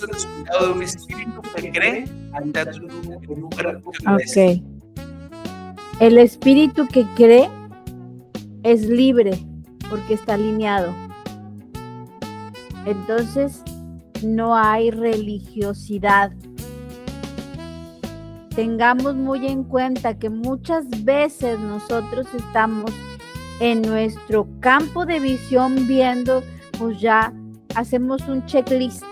resultado de un espíritu que cree habitando en un cuerpo que obedece. Ok. El espíritu que cree es libre porque está alineado. Entonces no hay religiosidad. Tengamos muy en cuenta que muchas veces nosotros estamos en nuestro campo de visión viendo, pues ya hacemos un checklist.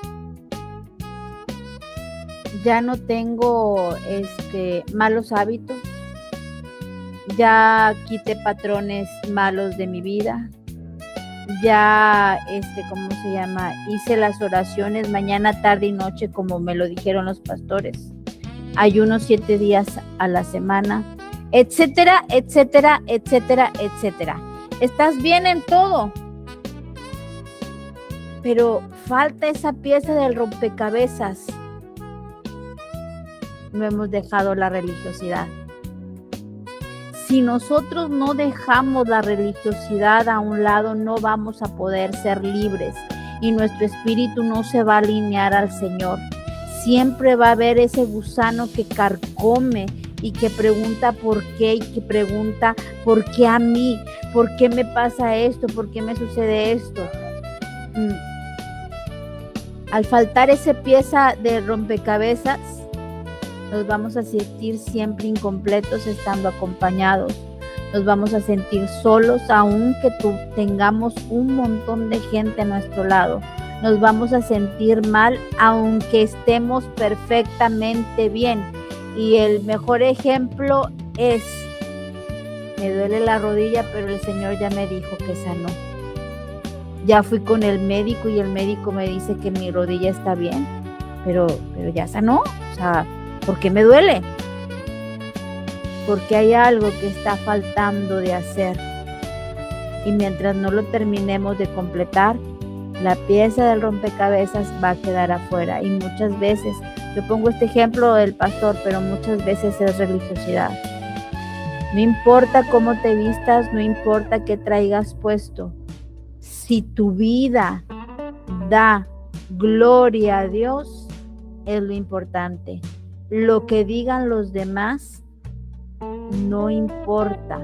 Ya no tengo malos hábitos. Ya quité patrones malos de mi vida. Ya, hice las oraciones mañana, tarde y noche, como me lo dijeron los pastores. Ayuno 7 días a la semana, etcétera, etcétera, etcétera, etcétera. estás bien en todo, pero falta esa pieza del rompecabezas. No hemos dejado la religiosidad. Si nosotros no dejamos la religiosidad a un lado, no vamos a poder ser libres y nuestro espíritu no se va a alinear al Señor. Siempre va a haber ese gusano que carcome y que pregunta por qué y que pregunta por qué a mí, por qué me pasa esto, por qué me sucede esto. Al faltar esa pieza de rompecabezas, nos vamos a sentir siempre incompletos estando acompañados. Nos vamos a sentir solos aunque tengamos un montón de gente a nuestro lado. Nos vamos a sentir mal aunque estemos perfectamente bien. Y el mejor ejemplo es, me duele la rodilla, pero el Señor ya me dijo que sanó. Ya fui con el médico y el médico me dice que mi rodilla está bien, pero ya sanó. O sea, ¿por qué me duele? Porque hay algo que está faltando de hacer. Y mientras no lo terminemos de completar, la pieza del rompecabezas va a quedar afuera. Y muchas veces, yo pongo este ejemplo del pastor, pero muchas veces es religiosidad. No importa cómo te vistas, no importa qué traigas puesto. Si tu vida da gloria a Dios, es lo importante. Lo que digan los demás no importa.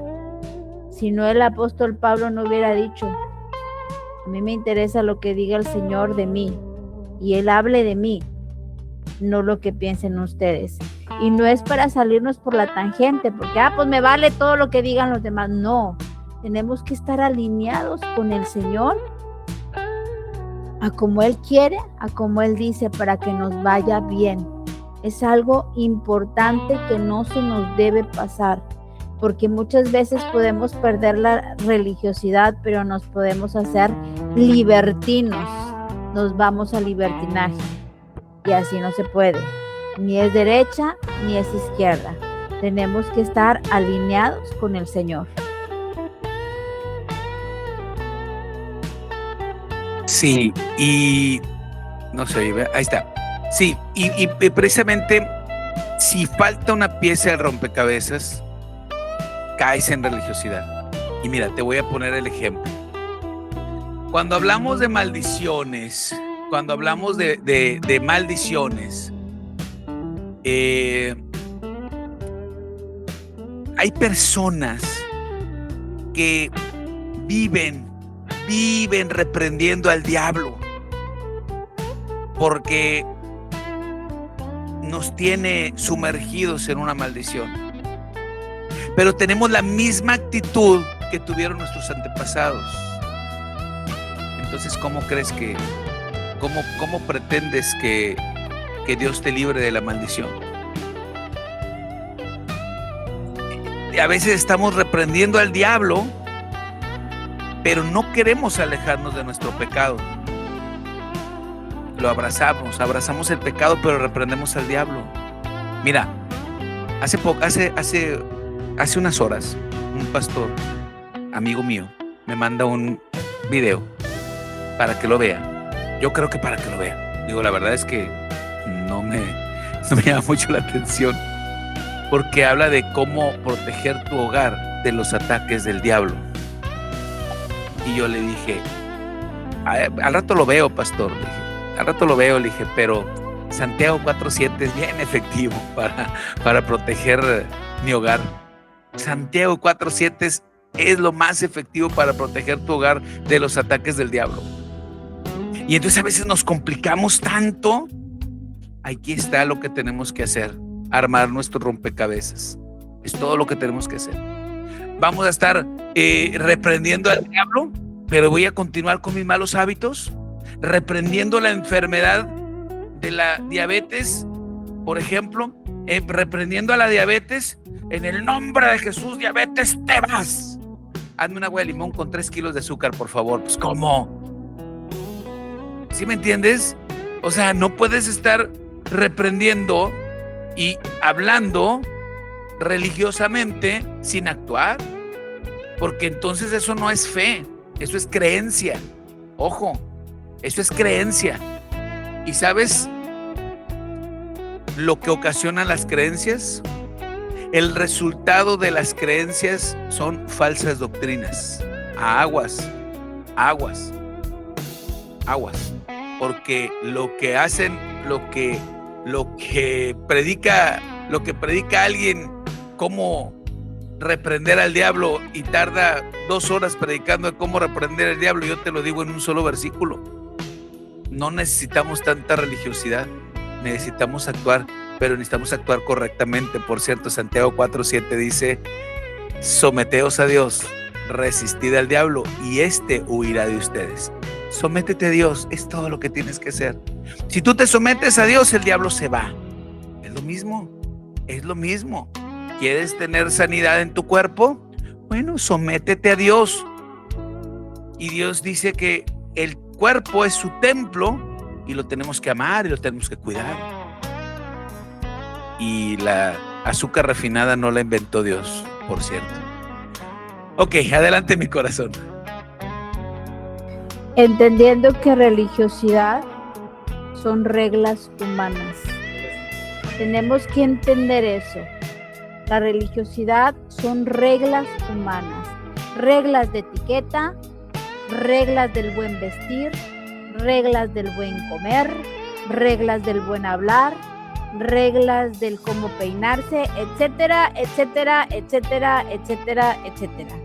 Si no, el apóstol Pablo no hubiera dicho: a mí me interesa lo que diga el Señor de mí y Él hable de mí, no lo que piensen ustedes. Y no es para salirnos por la tangente, porque pues me vale todo lo que digan los demás. No, tenemos que estar alineados con el Señor, a como Él quiere, a como Él dice, para que nos vaya bien. Es algo importante que no se nos debe pasar, porque muchas veces podemos perder la religiosidad, pero nos podemos hacer libertinos, nos vamos al libertinaje, y así no se puede, ni es derecha ni es izquierda. Tenemos que estar alineados con el Señor. Sí, y no sé, ahí está. Sí, y precisamente si falta una pieza del rompecabezas, caes en religiosidad. Y mira, te voy a poner el ejemplo. Cuando hablamos de maldiciones, hay personas que viven reprendiendo al diablo porque nos tiene sumergidos en una maldición. Pero tenemos la misma actitud que tuvieron nuestros antepasados. Entonces, ¿cómo crees que, cómo pretendes que Dios te libre de la maldición? Y a veces estamos reprendiendo al diablo, pero no queremos alejarnos de nuestro pecado. Lo abrazamos el pecado, pero reprendemos al diablo. Mira, hace unas horas, un pastor, amigo mío, me manda un video para que lo vea. Yo creo que para que lo vea. Digo, la verdad es que no me llama mucho la atención, porque habla de cómo proteger tu hogar de los ataques del diablo. Y yo le dije, al rato lo veo, pastor. Le dije, pero Santiago 4:7 es bien efectivo para proteger mi hogar. Santiago 4:7 es lo más efectivo para proteger tu hogar de los ataques del diablo. Y entonces a veces nos complicamos tanto. Aquí está lo que tenemos que hacer: armar nuestro rompecabezas. Es todo lo que tenemos que hacer. Vamos a estar reprendiendo al diablo, pero voy a continuar con mis malos hábitos, reprendiendo la enfermedad de la diabetes, por ejemplo, reprendiendo a la diabetes. En el nombre de Jesús, diabetes, te vas. Hazme una agua de limón con 3 kilos de azúcar, por favor. Pues, ¿cómo? ¿Sí me entiendes? O sea, no puedes estar reprendiendo y hablando religiosamente sin actuar. porque entonces eso no es fe, eso es creencia. Ojo, eso es creencia. ¿Y sabes lo que ocasiona las creencias? El resultado de las creencias son falsas doctrinas. Aguas, aguas, aguas. Porque lo que hacen, lo que predica alguien, cómo reprender al diablo, y tarda 2 horas predicando de cómo reprender al diablo, yo te lo digo en un solo versículo. No necesitamos tanta religiosidad, necesitamos actuar, pero necesitamos actuar correctamente. Por cierto, Santiago 4:7 dice: someteos a Dios, resistid al diablo y éste huirá de ustedes. Sométete a Dios, es todo lo que tienes que hacer. Si tú te sometes a Dios, el diablo se va. Es lo mismo, es lo mismo. ¿Quieres tener sanidad en tu cuerpo? Bueno, sométete a Dios. Y Dios dice que el cuerpo es su templo y lo tenemos que amar y lo tenemos que cuidar. Y la azúcar refinada no la inventó Dios, por cierto. Ok, adelante mi corazón. Entendiendo que religiosidad son reglas humanas. Tenemos que entender eso. La religiosidad son reglas humanas. Reglas de etiqueta, reglas del buen vestir, reglas del buen comer, reglas del buen hablar, reglas del cómo peinarse, etcétera, etcétera, etcétera, etcétera, etcétera.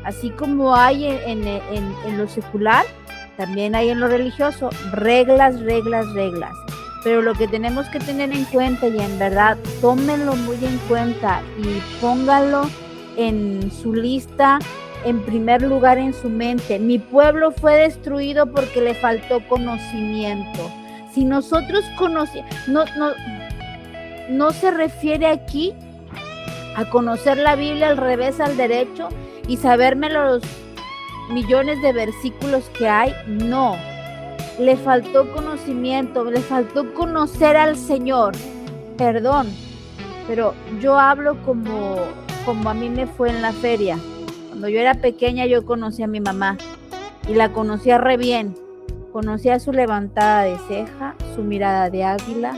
Así como hay en lo secular, también hay en lo religioso reglas, reglas, reglas. Pero lo que tenemos que tener en cuenta, y en verdad tómenlo muy en cuenta y pónganlo en su lista, en primer lugar en su mente: mi pueblo fue destruido porque le faltó conocimiento. Si nosotros conocemos, no se refiere aquí a conocer la Biblia al revés, al derecho y saberme los millones de versículos que hay. No, le faltó conocimiento, le faltó conocer al Señor. Perdón, pero yo hablo como a mí me fue en la feria. Cuando yo era pequeña, yo conocí a mi mamá y la conocía re bien. Conocía su levantada de ceja, su mirada de águila,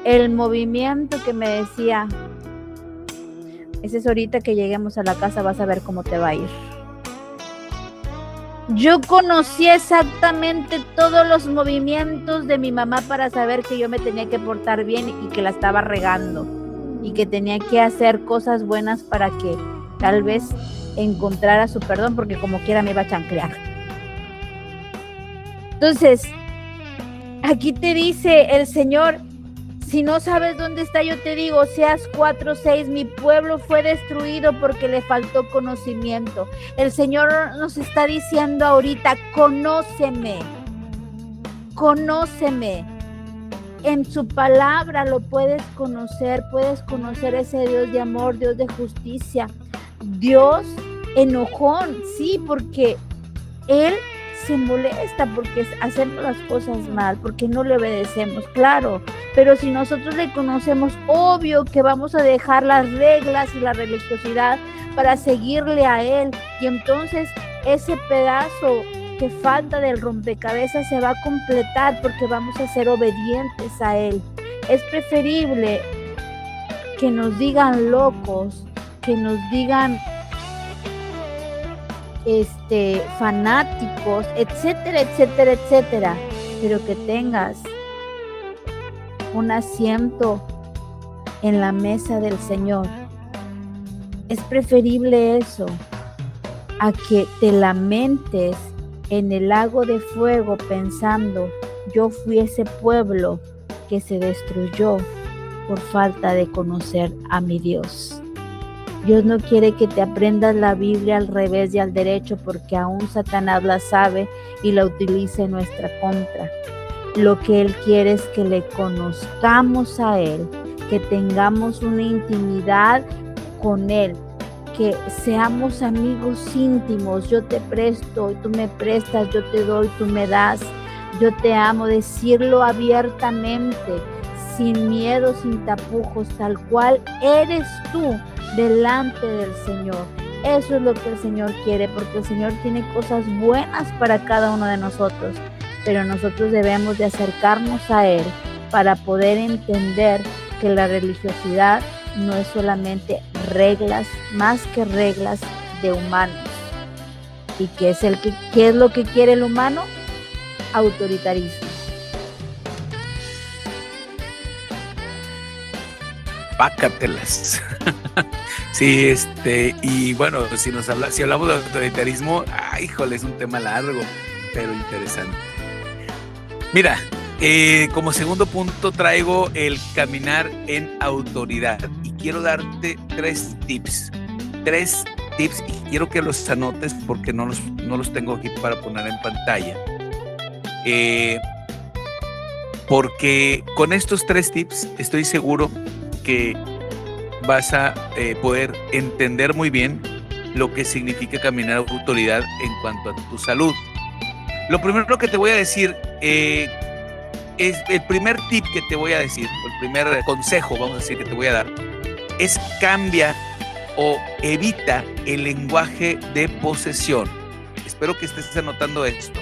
el movimiento que me decía: ese es ahorita que lleguemos a la casa, vas a ver cómo te va a ir. Yo conocí exactamente todos los movimientos de mi mamá para saber que yo me tenía que portar bien y que la estaba regando y que tenía que hacer cosas buenas para que tal vez encontrara su perdón, porque como quiera me iba a chanclear. Entonces, aquí te dice el Señor: si no sabes dónde está, yo te digo, Oseas 4:6, mi pueblo fue destruido porque le faltó conocimiento. El Señor nos está diciendo ahorita: conóceme, conóceme. En su palabra lo puedes conocer ese Dios de amor, Dios de justicia, Dios enojón, sí, porque Él se molesta porque hacemos las cosas mal, porque no le obedecemos, claro, pero si nosotros le conocemos, obvio que vamos a dejar las reglas y la religiosidad para seguirle a Él, y entonces ese pedazo que falta del rompecabezas se va a completar porque vamos a ser obedientes a Él. Es preferible que nos digan locos, que nos digan fanáticos, etcétera, etcétera, etcétera, pero que tengas un asiento en la mesa del Señor. Es preferible eso a que te lamentes en el lago de fuego pensando: yo fui ese pueblo que se destruyó por falta de conocer a mi Dios. Dios no quiere que te aprendas la Biblia al revés y al derecho, porque aún Satanás la sabe y la utiliza en nuestra contra. Lo que Él quiere es que le conozcamos a Él, que tengamos una intimidad con Él, que seamos amigos íntimos. Yo te presto y tú me prestas, yo te doy, tú me das, yo te amo. Decirlo abiertamente, sin miedo, sin tapujos, tal cual eres tú delante del Señor. Eso es lo que el Señor quiere, porque el Señor tiene cosas buenas para cada uno de nosotros, pero nosotros debemos de acercarnos a Él para poder entender que la religiosidad no es solamente reglas, más que reglas de humanos. ¿Y qué es lo que quiere el humano? Autoritarismo. Pácatelas. Sí, y bueno, si hablamos de autoritarismo, híjole, es un tema largo, pero interesante. Mira, como segundo punto traigo el caminar en autoridad y quiero darte tres tips y quiero que los anotes porque no los tengo aquí para poner en pantalla. Porque con estos 3 tips estoy seguro que vas a poder entender muy bien lo que significa caminar en autoridad en cuanto a tu salud. Lo primero que te voy a decir es el primer tip que te voy a decir, el primer consejo, vamos a decir, que te voy a dar, es cambia o evita el lenguaje de posesión. Espero que estés anotando esto.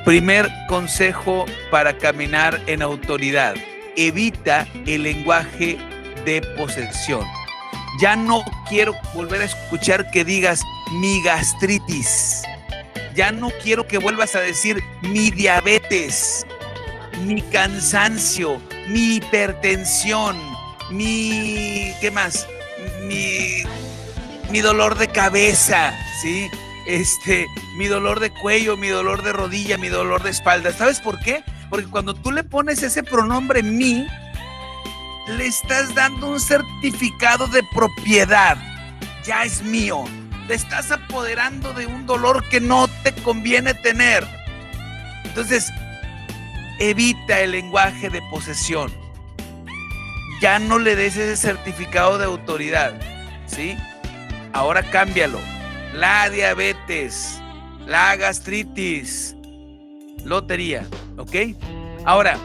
Primer consejo para caminar en autoridad: evita el lenguaje de posesión. Ya no quiero volver a escuchar que digas mi gastritis. Ya no quiero que vuelvas a decir mi diabetes, mi cansancio, mi hipertensión, ¿qué más? Mi dolor de cabeza, ¿sí? Mi dolor de cuello, mi dolor de rodilla, mi dolor de espalda. ¿Sabes por qué? Porque cuando tú le pones ese pronombre mi, le estás dando un certificado de propiedad. Ya es mío. Te estás apoderando de un dolor que no te conviene tener. Entonces, evita el lenguaje de posesión. Ya no le des ese certificado de autoridad, ¿sí? Ahora cámbialo. La diabetes, la gastritis, lotería, ¿ok? Ahora,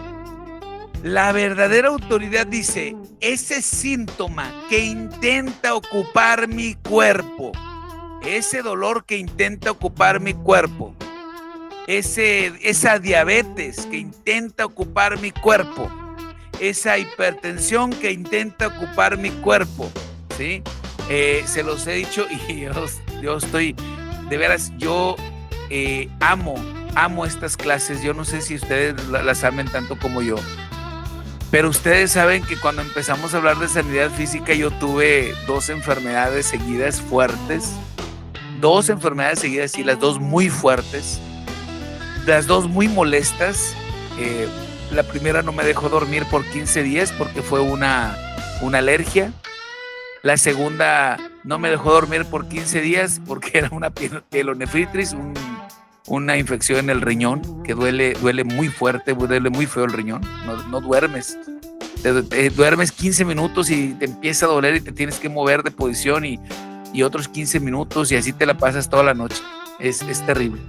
la verdadera autoridad dice, ese síntoma que intenta ocupar mi cuerpo, ese dolor que intenta ocupar mi cuerpo, esa diabetes que intenta ocupar mi cuerpo, esa hipertensión que intenta ocupar mi cuerpo, ¿sí? Se los he dicho y yo estoy, de veras, yo amo estas clases. Yo no sé si ustedes las amen tanto como yo, pero ustedes saben que cuando empezamos a hablar de sanidad física yo tuve 2 enfermedades seguidas fuertes, 2 enfermedades seguidas y las 2 muy fuertes, las 2 muy molestas. La primera no me dejó dormir por 15 días porque fue una alergia. La segunda no me dejó dormir por 15 días porque era una pielonefritis, una infección en el riñón que duele muy fuerte, duele muy feo el riñón. No duermes. Duermes 15 minutos y te empieza a doler y te tienes que mover de posición y otros 15 minutos y así te la pasas toda la noche. Es terrible.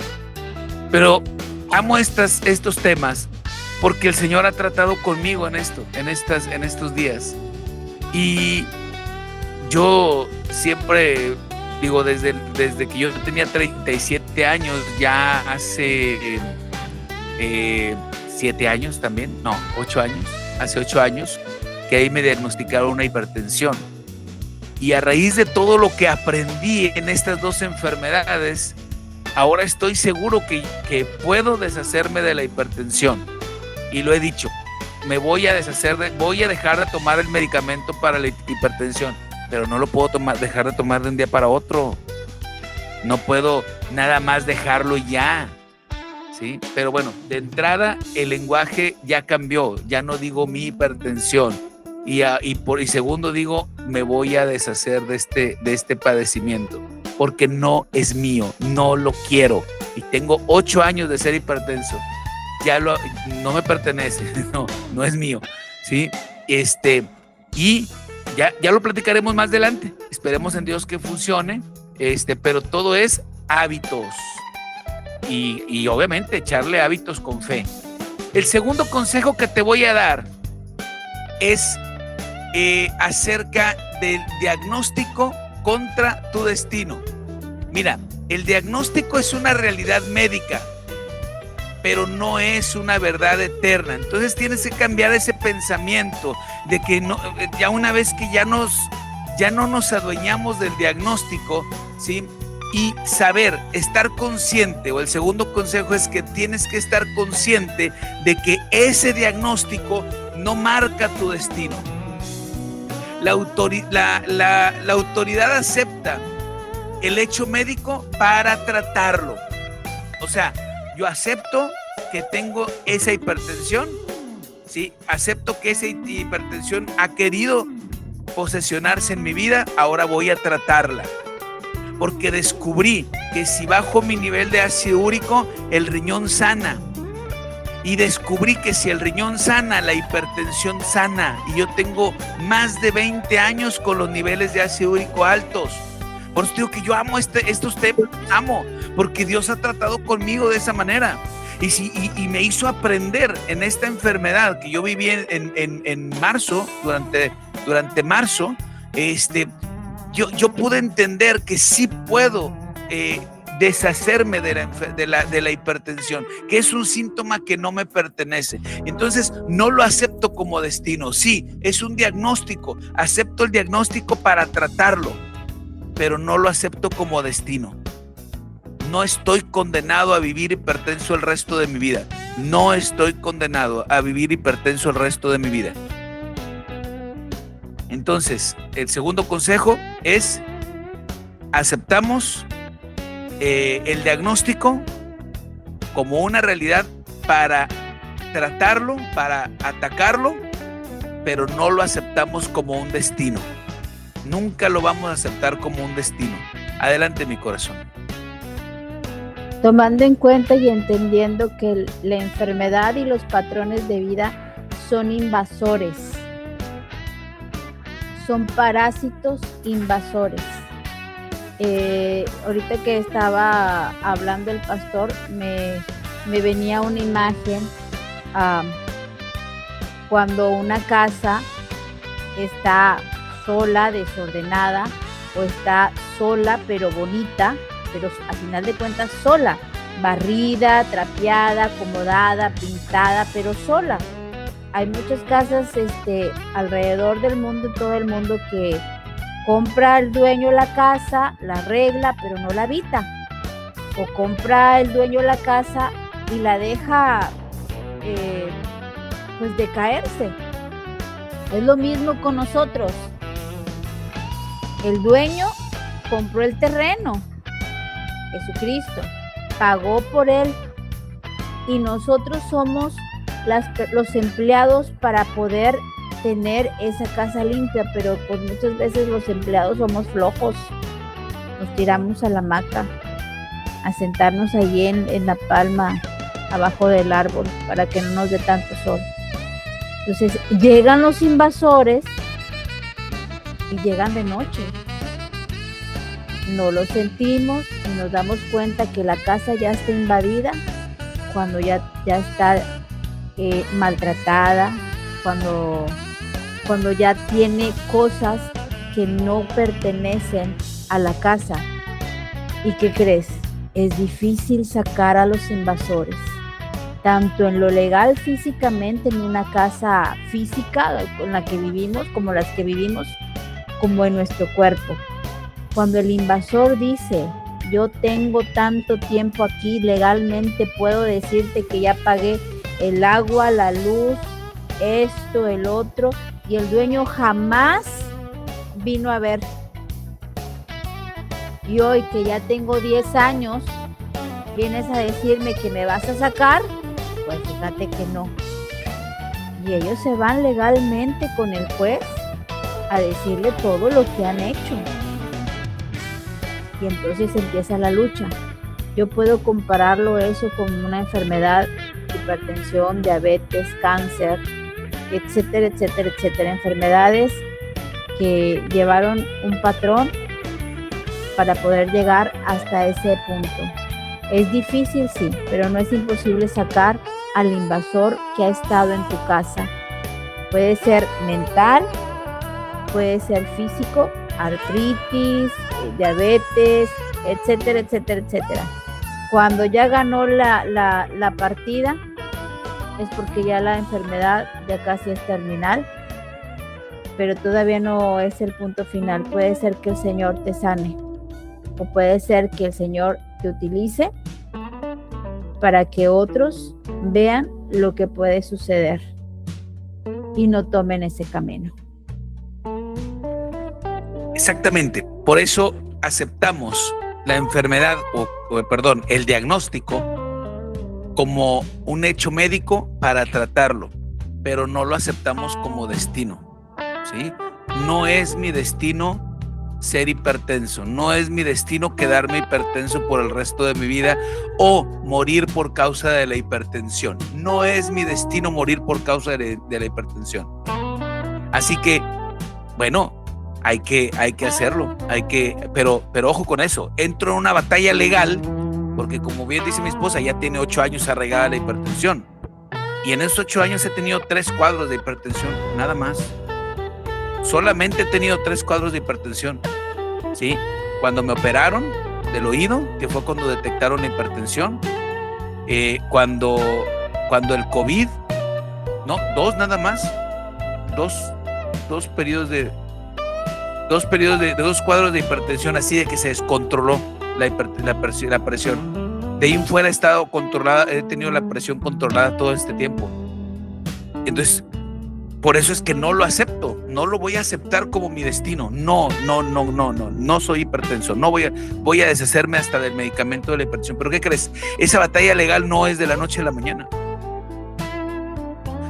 Pero amo estos temas porque el Señor ha tratado conmigo en estos días. Y yo siempre digo, desde que yo tenía 37 años, ya hace 7 años también, no, 8 años, hace 8 años, que ahí me diagnosticaron una hipertensión. Y a raíz de todo lo que aprendí en estas 2 enfermedades, ahora estoy seguro que puedo deshacerme de la hipertensión. Y lo he dicho, voy a dejar de tomar el medicamento para la hipertensión, pero no lo puedo dejar de tomar de un día para otro. No puedo nada más dejarlo ya, ¿sí? Pero bueno, de entrada el lenguaje ya cambió, ya no digo mi hipertensión y segundo digo, me voy a deshacer de este padecimiento porque no es mío, no lo quiero y tengo 8 años de ser hipertenso. No me pertenece, no es mío, ¿sí? Y ya lo platicaremos más adelante. Esperemos en Dios que funcione, pero todo es hábitos y obviamente echarle hábitos con fe. El segundo consejo que te voy a dar es acerca del diagnóstico contra tu destino. Mira, el diagnóstico es una realidad médica, pero no es una verdad eterna. Entonces tienes que cambiar ese pensamiento de que no, ya una vez que ya no nos adueñamos del diagnóstico, ¿sí? Y saber, estar consciente, o el segundo consejo es que tienes que estar consciente de que ese diagnóstico no marca tu destino. La autoridad acepta el hecho médico para tratarlo. O sea, yo acepto que tengo esa hipertensión, ¿sí? Acepto que esa hipertensión ha querido posesionarse en mi vida, ahora voy a tratarla. Porque descubrí que si bajo mi nivel de ácido úrico, el riñón sana. Y descubrí que si el riñón sana, la hipertensión sana. Y yo tengo más de 20 años con los niveles de ácido úrico altos. Por eso digo que yo amo estos temas, amo, porque Dios ha tratado conmigo de esa manera. Y me hizo aprender en esta enfermedad que yo viví en marzo, durante marzo, yo pude entender que sí puedo deshacerme de la hipertensión, que es un síntoma que no me pertenece. Entonces no lo acepto como destino. Sí, es un diagnóstico, acepto el diagnóstico para tratarlo, pero no lo acepto como destino. No estoy condenado a vivir hipertenso el resto de mi vida. No estoy condenado a vivir hipertenso el resto de mi vida. Entonces, el segundo consejo es: aceptamos el diagnóstico como una realidad para tratarlo, para atacarlo, pero no lo aceptamos como un destino. Nunca lo vamos a aceptar como un destino. Adelante, mi corazón. Tomando en cuenta y entendiendo que la enfermedad y los patrones de vida son invasores, son parásitos invasores. Ahorita que estaba hablando el pastor, me venía una imagen cuando una casa está sola, desordenada, o está sola pero bonita, pero a final de cuentas sola, barrida, trapeada, acomodada, pintada, pero sola. Hay muchas casas alrededor del mundo, en todo el mundo, que compra el dueño la casa, la arregla, pero no la habita. O compra el dueño la casa y la deja pues decaerse. Es lo mismo con nosotros. El dueño compró el terreno, Jesucristo, pagó por él, y nosotros somos los empleados para poder tener esa casa limpia, pero pues muchas veces los empleados somos flojos, nos tiramos a la hamaca a sentarnos allí en la palma abajo del árbol para que no nos dé tanto sol. Entonces llegan los invasores y llegan de noche. No lo sentimos y nos damos cuenta que la casa ya está invadida cuando ya está maltratada, cuando ya tiene cosas que no pertenecen a la casa. ¿Y qué crees? Es difícil sacar a los invasores, tanto en lo legal, físicamente, en una casa física con la que vivimos, como las que vivimos, como en nuestro cuerpo. Cuando el invasor dice: yo tengo tanto tiempo aquí, legalmente puedo decirte que ya pagué el agua, la luz, esto, el otro, y el dueño jamás vino a ver. Y hoy que ya tengo 10 años, vienes a decirme que me vas a sacar. Pues fíjate que no. Y ellos se van legalmente con el juez a decirle todo lo que han hecho. Y entonces empieza la lucha. Yo puedo compararlo eso con una enfermedad, hipertensión, diabetes, cáncer, etcétera, etcétera, etcétera. Enfermedades que llevaron un patrón para poder llegar hasta ese punto. Es difícil, sí, pero no es imposible sacar al invasor que ha estado en tu casa. Puede ser mental, puede ser físico, artritis, diabetes, etcétera, etcétera, etcétera. Cuando ya ganó la partida, es porque ya la enfermedad ya casi es terminal, pero todavía no es el punto final. Puede ser que el Señor te sane, o puede ser que el Señor te utilice para que otros vean lo que puede suceder y no tomen ese camino. Exactamente, por eso aceptamos la enfermedad el diagnóstico como un hecho médico para tratarlo, pero no lo aceptamos como destino, ¿sí? No es mi destino ser hipertenso, no es mi destino quedarme hipertenso por el resto de mi vida o morir por causa de la hipertensión. No es mi destino morir por causa de la hipertensión. Así que, bueno, hay que hacerlo, pero ojo con eso, entro en una batalla legal, porque como bien dice mi esposa, ya tiene 8 años arraigada la hipertensión, y en esos 8 años he tenido 3 cuadros de hipertensión, nada más. Solamente he tenido 3 cuadros de hipertensión, ¿sí? Cuando me operaron del oído, que fue cuando detectaron la hipertensión, cuando el COVID, no, 2 nada más, dos periodos de 2 cuadros de hipertensión, así de que se descontroló la presión. De ahí en fuera he estado controlada, he tenido la presión controlada todo este tiempo. Entonces, por eso es que no lo acepto, no lo voy a aceptar como mi destino. No soy hipertenso, no voy a deshacerme hasta del medicamento de la hipertensión. Pero ¿qué crees? Esa batalla legal no es de la noche a la mañana.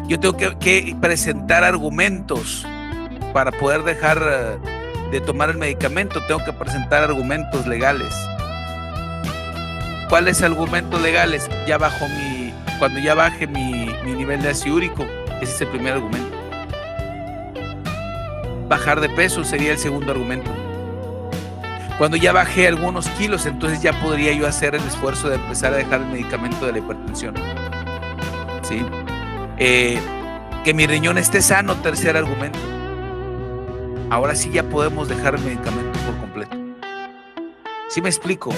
Yo tengo que presentar argumentos para poder dejar de tomar el medicamento. Tengo que presentar argumentos legales. ¿Cuáles argumentos legales? Cuando ya baje mi nivel de ácido úrico, ese es el primer argumento. Bajar de peso sería el segundo argumento. Cuando ya bajé algunos kilos, entonces ya podría yo hacer el esfuerzo de empezar a dejar el medicamento de la hipertensión, ¿sí? Que mi riñón esté sano, tercer argumento. Ahora sí ya podemos dejar el medicamento por completo. ¿Sí me explico?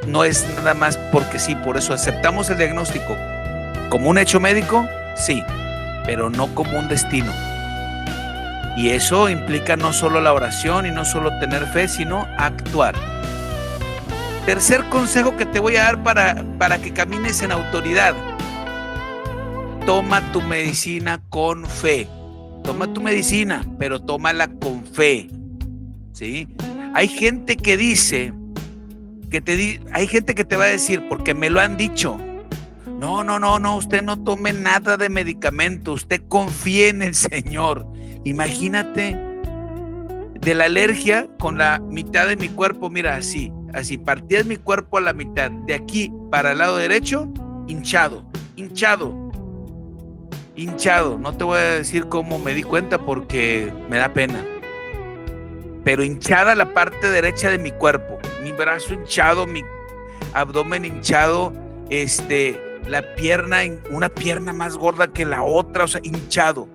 No es nada más porque sí. Por eso aceptamos el diagnóstico como un hecho médico, sí, pero no como un destino. Y eso implica no solo la oración y no solo tener fe, sino actuar. Tercer consejo que te voy a dar para que camines en autoridad: toma tu medicina con fe. Toma tu medicina, pero tómala con fe, ¿sí? Hay gente que dice, hay gente que te va a decir, porque me lo han dicho: no, usted no tome nada de medicamento, usted confíe en el Señor. Imagínate, de la alergia con la mitad de mi cuerpo, mira, así, partías mi cuerpo a la mitad, de aquí para el lado derecho, hinchado. No te voy a decir cómo me di cuenta porque me da pena, pero hinchada la parte derecha de mi cuerpo, mi brazo hinchado, mi abdomen hinchado, la pierna, una pierna más gorda que la otra, o sea, hinchado.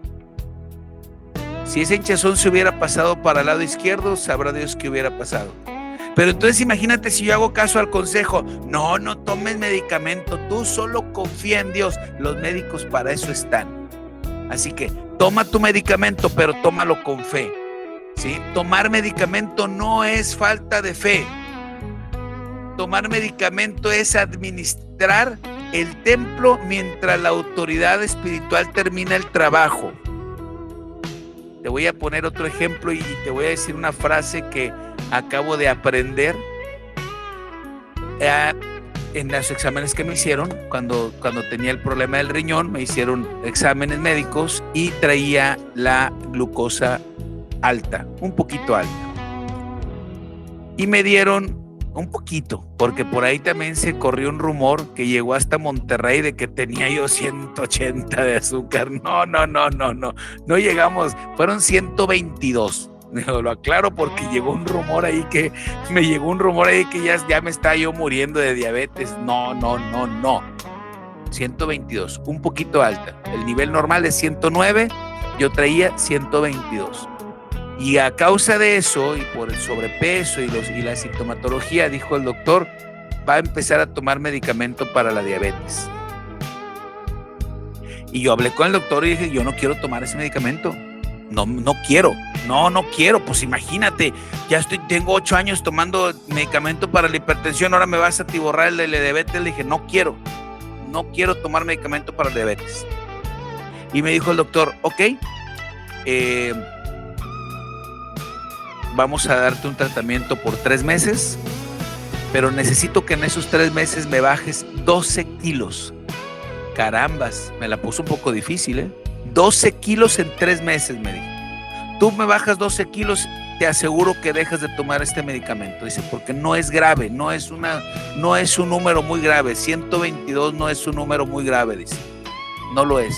Si ese hinchazón se hubiera pasado para el lado izquierdo, sabrá Dios qué hubiera pasado. Pero entonces imagínate si yo hago caso al consejo: no tomes medicamento, tú solo confía en Dios. Los médicos para eso están. Así que toma tu medicamento, pero tómalo con fe, ¿sí? Tomar medicamento no es falta de fe. Tomar medicamento es administrar el templo mientras la autoridad espiritual termina el trabajo. Te voy a poner otro ejemplo y te voy a decir una frase que acabo de aprender en los exámenes que me hicieron cuando tenía el problema del riñón. Me hicieron exámenes médicos y traía la glucosa alta, un poquito alta, y me dieron un poquito, porque por ahí también se corrió un rumor que llegó hasta Monterrey de que tenía yo 180 de azúcar. No llegamos, fueron 122. Lo aclaro porque llegó un rumor ahí que ya me estaba yo muriendo de diabetes. No. 122, un poquito alta. El nivel normal es 109, yo traía 122. Y a causa de eso, y por el sobrepeso y la sintomatología, dijo el doctor, va a empezar a tomar medicamento para la diabetes. Y yo hablé con el doctor y dije, yo no quiero tomar ese medicamento. No quiero, pues imagínate, tengo 8 años tomando medicamento para la hipertensión, ahora me vas a atiborrar el de la diabetes. Le dije, no quiero tomar medicamento para la diabetes. Y me dijo el doctor, ok, vamos a darte un tratamiento por 3 meses, pero necesito que en esos 3 meses me bajes 12 kilos. Carambas, me la puso un poco difícil, 12 kilos en 3 meses, me dijo. Tú me bajas 12 kilos, te aseguro que dejas de tomar este medicamento. Dice, porque no es grave, no es un número muy grave. 122 no es un número muy grave, dice. No lo es.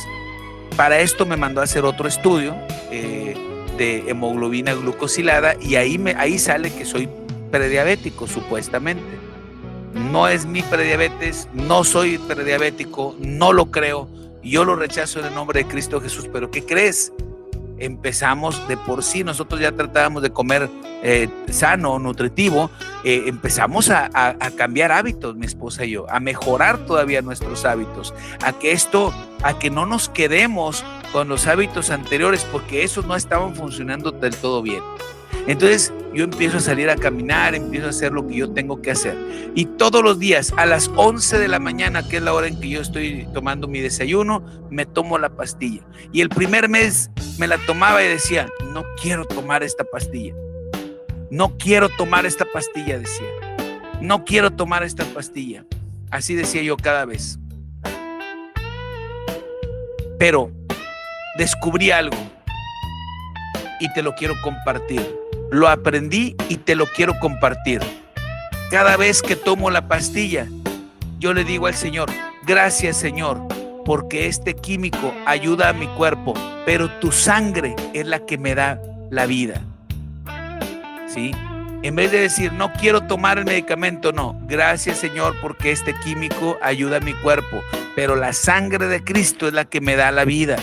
Para esto me mandó a hacer otro estudio de hemoglobina glucosilada y ahí sale que soy prediabético, supuestamente. No es mi prediabetes, no soy prediabético, no lo creo, yo lo rechazo en el nombre de Cristo Jesús. Pero ¿qué crees? Empezamos de por sí, nosotros ya tratábamos de comer sano, nutritivo, empezamos a cambiar hábitos, mi esposa y yo, a mejorar todavía nuestros hábitos, a que no nos quedemos con los hábitos anteriores, porque esos no estaban funcionando del todo bien. Entonces yo empiezo a salir a caminar, empiezo a hacer lo que yo tengo que hacer. Y todos los días a las 11 de la mañana, que es la hora en que yo estoy tomando mi desayuno, me tomo la pastilla. Y el primer mes me la tomaba y decía, no quiero tomar esta pastilla. No quiero tomar esta pastilla, decía. No quiero tomar esta pastilla. Así decía yo cada vez. Pero descubrí algo y te lo quiero compartir. Lo aprendí y te lo quiero compartir. Cada vez que tomo la pastilla, yo le digo al Señor, gracias Señor, porque este químico ayuda a mi cuerpo, pero tu sangre es la que me da la vida. ¿Sí? En vez de decir, no quiero tomar el medicamento, no, gracias Señor, porque este químico ayuda a mi cuerpo, pero la sangre de Cristo es la que me da la vida.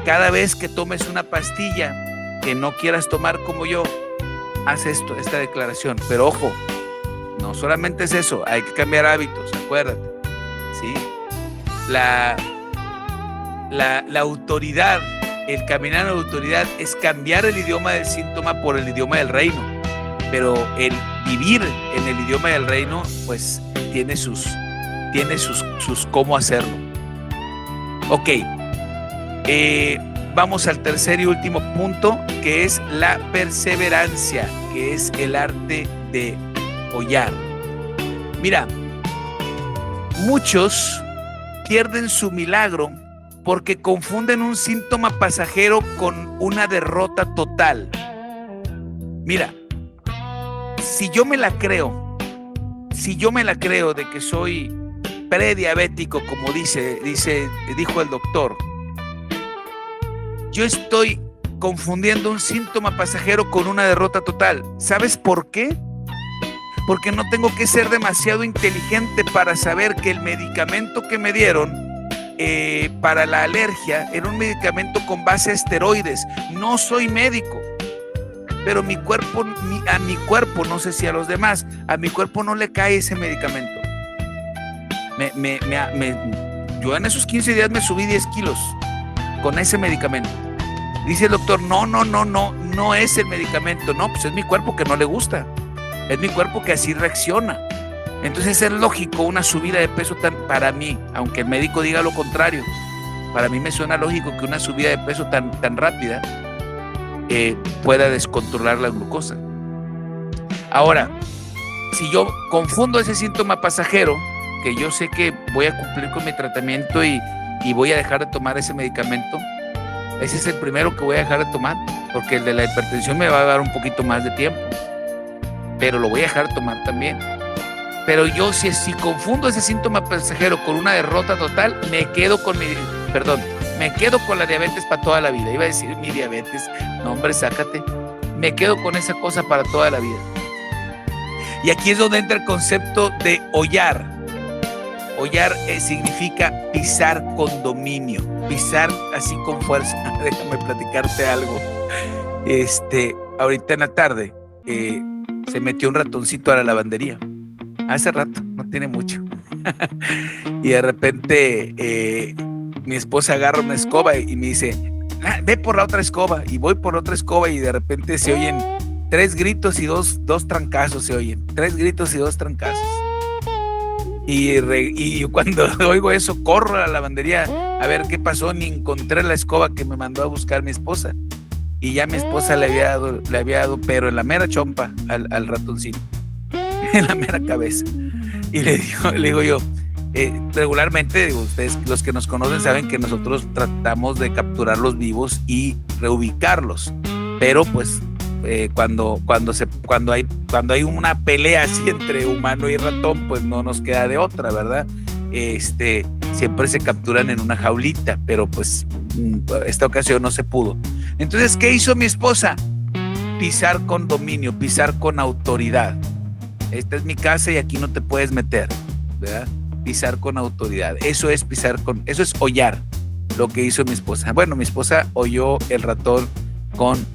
Cada vez que tomes una pastilla que no quieras tomar como yo, haz esta declaración. Pero ojo, no solamente es eso, hay que cambiar hábitos, acuérdate. ¿Sí? La autoridad, el caminar en la autoridad es cambiar el idioma del síntoma por el idioma del reino. Pero el vivir en el idioma del reino, pues tiene sus cómo hacerlo. Ok. Vamos al tercer y último punto, que es la perseverancia, que es el arte de hollar. Mira, muchos pierden su milagro porque confunden un síntoma pasajero con una derrota total. Mira, si yo me la creo de que soy prediabético, como dijo el doctor, yo estoy confundiendo un síntoma pasajero con una derrota total. ¿Sabes por qué? Porque no tengo que ser demasiado inteligente para saber que el medicamento que me dieron para la alergia era un medicamento con base a esteroides. No soy médico, pero a mi cuerpo, no sé si a los demás, a mi cuerpo no le cae ese medicamento. Yo en esos 15 días me subí 10 kilos con ese medicamento. Dice el doctor, no es el medicamento, no, pues es mi cuerpo que no le gusta, es mi cuerpo que así reacciona. Entonces es lógico una subida de peso para mí, aunque el médico diga lo contrario, para mí me suena lógico que una subida de peso tan rápida pueda descontrolar la glucosa. Ahora, si yo confundo ese síntoma pasajero, que yo sé que voy a cumplir con mi tratamiento y voy a dejar de tomar ese medicamento, ese es el primero que voy a dejar de tomar, porque el de la hipertensión me va a dar un poquito más de tiempo, pero lo voy a dejar de tomar también. Pero yo si confundo ese síntoma pasajero con una derrota total, me quedo con la diabetes para toda la vida. Iba a decir mi diabetes, no hombre, sácate. Me quedo con esa cosa para toda la vida. Y aquí es donde entra el concepto de hollar. Hollar significa pisar con dominio, pisar así con fuerza. Déjame platicarte algo. Ahorita en la tarde se metió un ratoncito a la lavandería. Hace rato, no tiene mucho. Y de repente mi esposa agarra una escoba y me dice, ve por la otra escoba. Y voy por la otra escoba y de repente se oyen 3 gritos y dos trancazos se oyen. 3 gritos y 2 trancazos. Y cuando oigo eso, corro a la lavandería a ver qué pasó. Ni encontré la escoba que me mandó a buscar mi esposa. Y ya mi esposa le había dado, pero en la mera chompa al ratoncito. En la mera cabeza. Y le digo yo, regularmente, digo, ustedes los que nos conocen saben que nosotros tratamos de capturarlos vivos y reubicarlos. Pero pues cuando hay una pelea así entre humano y ratón, pues no nos queda de otra, ¿verdad? Siempre se capturan en una jaulita, pero pues esta ocasión no se pudo. Entonces, ¿qué hizo mi esposa? Pisar con dominio, pisar con autoridad. Esta es mi casa y aquí no te puedes meter, ¿verdad? Pisar con autoridad. Eso es hollar, lo que hizo mi esposa. Bueno, mi esposa holló el ratón con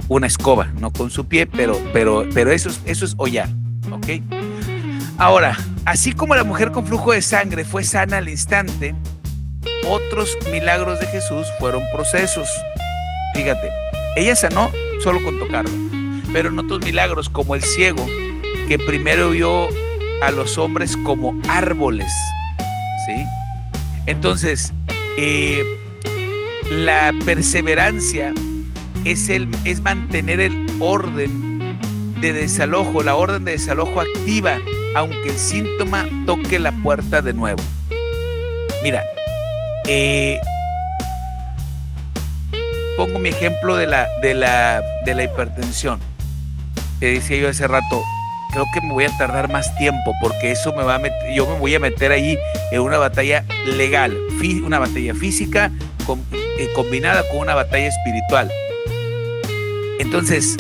una escoba, no con su pie, pero eso es hollar, ¿ok? Ahora, así como la mujer con flujo de sangre fue sana al instante, otros milagros de Jesús fueron procesos. Fíjate, ella sanó solo con tocarlo, pero en otros milagros, como el ciego, que primero vio a los hombres como árboles, ¿sí? Entonces, la perseverancia es mantener el orden de desalojo, la orden de desalojo activa, aunque el síntoma toque la puerta de nuevo. Mira, pongo mi ejemplo de la hipertensión. Te decía yo hace rato, creo que me voy a tardar más tiempo porque eso yo me voy a meter ahí en una batalla legal, una batalla física combinada con una batalla espiritual. Entonces,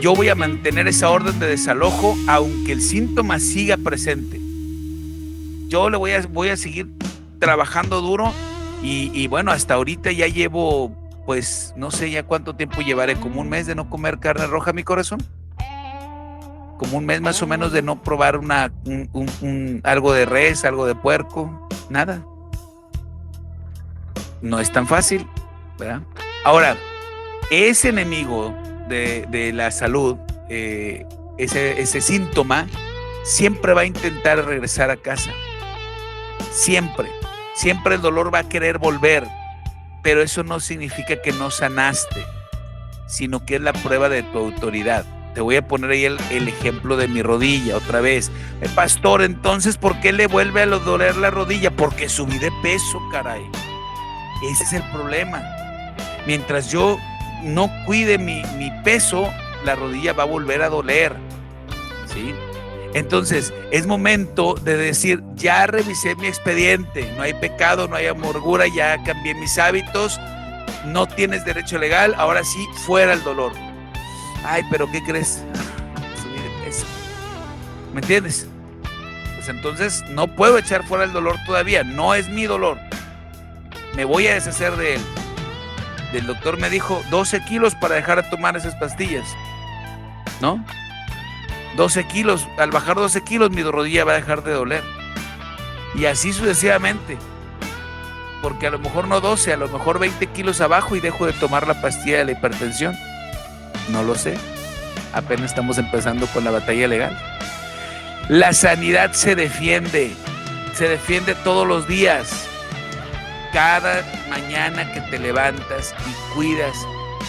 yo voy a mantener esa orden de desalojo aunque el síntoma siga presente. Yo voy a seguir trabajando duro y bueno, hasta ahorita ya llevo, pues no sé ya cuánto tiempo llevaré, como un mes de no comer carne roja, mi corazón. Como un mes más o menos de no probar algo de res, algo de puerco, nada. No es tan fácil, ¿verdad? Ahora, ese enemigo de la salud, ese síntoma, siempre va a intentar regresar a casa. Siempre el dolor va a querer volver, pero eso no significa que no sanaste, sino que es la prueba de tu autoridad. Te voy a poner ahí el ejemplo de mi rodilla otra vez. Pastor, entonces, ¿por qué le vuelve a doler la rodilla? Porque subí de peso, caray. Ese es el problema. Mientras yo no cuide mi peso, la rodilla va a volver a doler, ¿sí? Entonces, es momento de decir, ya revisé mi expediente, no hay pecado, no hay amargura, ya cambié mis hábitos, no tienes derecho legal, ahora sí, fuera el dolor. Ay, pero ¿qué crees? Subí de peso. ¿Me entiendes? Pues entonces no puedo echar fuera el dolor todavía, no es mi dolor. Me voy a deshacer de él. El doctor me dijo 12 kilos para dejar de tomar esas pastillas, ¿no? 12 kilos, al bajar 12 kilos mi rodilla va a dejar de doler. Y así sucesivamente. Porque a lo mejor no 12, a lo mejor 20 kilos abajo y dejo de tomar la pastilla de la hipertensión. No lo sé. Apenas estamos empezando con la batalla legal. La sanidad se defiende todos los días. Cada mañana que te levantas y cuidas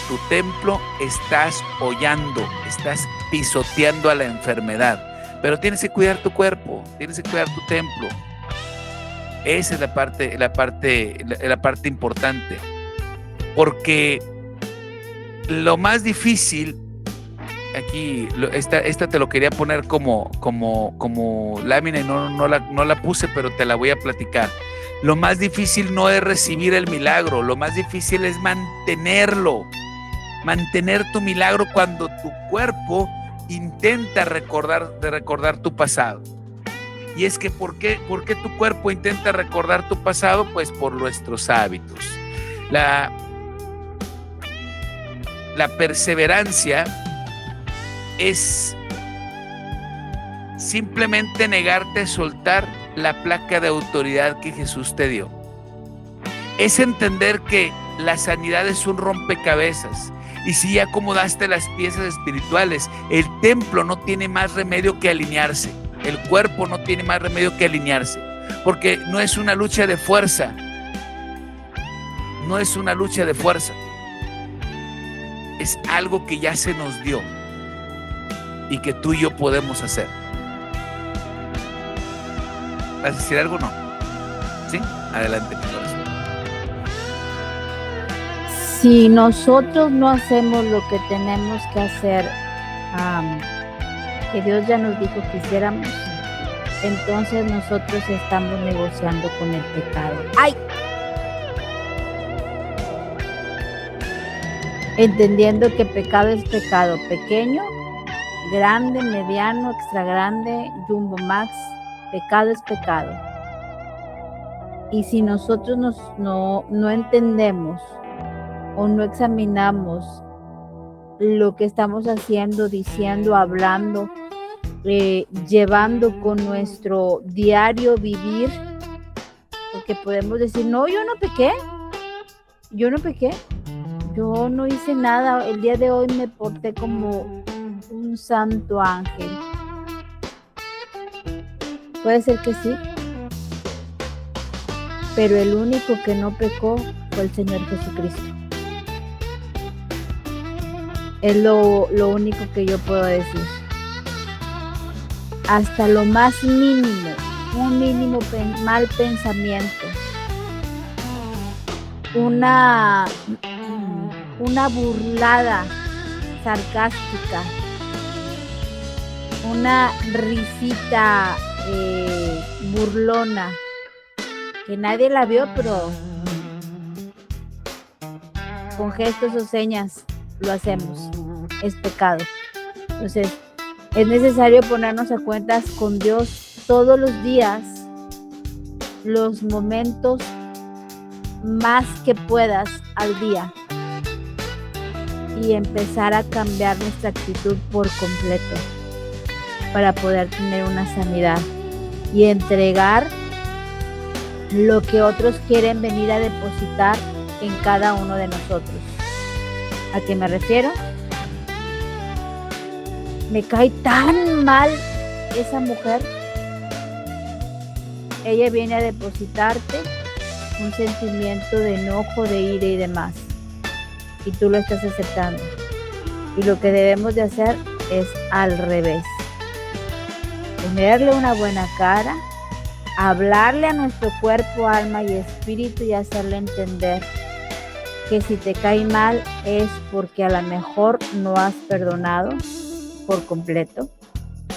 tu templo, estás hollando, estás pisoteando a la enfermedad. Pero tienes que cuidar tu cuerpo, tienes que cuidar tu templo. Esa es la parte importante. Porque lo más difícil, aquí, esta te lo quería poner como lámina y no la puse, pero te la voy a platicar. Lo más difícil no es recibir el milagro, lo más difícil es mantenerlo. Mantener tu milagro cuando tu cuerpo intenta recordar tu pasado. Y es que ¿por qué tu cuerpo intenta recordar tu pasado? Pues por nuestros hábitos. La perseverancia es simplemente negarte a soltar la placa de autoridad que Jesús te dio. Es entender que la sanidad es un rompecabezas. Y si ya acomodaste las piezas espirituales, el templo no tiene más remedio que alinearse. El cuerpo no tiene más remedio que alinearse. Porque no es una lucha de fuerza. No es una lucha de fuerza. Es algo que ya se nos dio y que tú y yo podemos hacer. ¿Vas a decir algo o no? ¿Sí? Adelante, mi corazón. Si nosotros no hacemos lo que tenemos que hacer, que Dios ya nos dijo que hiciéramos, entonces nosotros estamos negociando con el pecado. ¡Ay! Entendiendo que pecado es pecado pequeño, grande, mediano, extra grande, jumbo max. Pecado es pecado. Y si nosotros no entendemos o no examinamos lo que estamos haciendo, diciendo, hablando, llevando con nuestro diario vivir, porque podemos decir, no, yo no pequé, yo no hice nada, el día de hoy me porté como un santo ángel. Puede ser que sí, pero el único que no pecó fue el Señor Jesucristo. Es lo único que yo puedo decir. Hasta lo más mínimo, un mínimo mal pensamiento, una burlada sarcástica, una risita burlona que nadie la vio, pero con gestos o señas lo hacemos, es pecado. Entonces es necesario ponernos a cuentas con Dios todos los días, los momentos más que puedas al día, y empezar a cambiar nuestra actitud por completo para poder tener una sanidad y entregar lo que otros quieren venir a depositar en cada uno de nosotros. ¿A qué me refiero? Me cae tan mal esa mujer. Ella viene a depositarte un sentimiento de enojo, de ira y demás, y tú lo estás aceptando. Y lo que debemos de hacer es al revés: ponerle una buena cara, hablarle a nuestro cuerpo, alma y espíritu y hacerle entender que si te cae mal es porque a lo mejor no has perdonado por completo,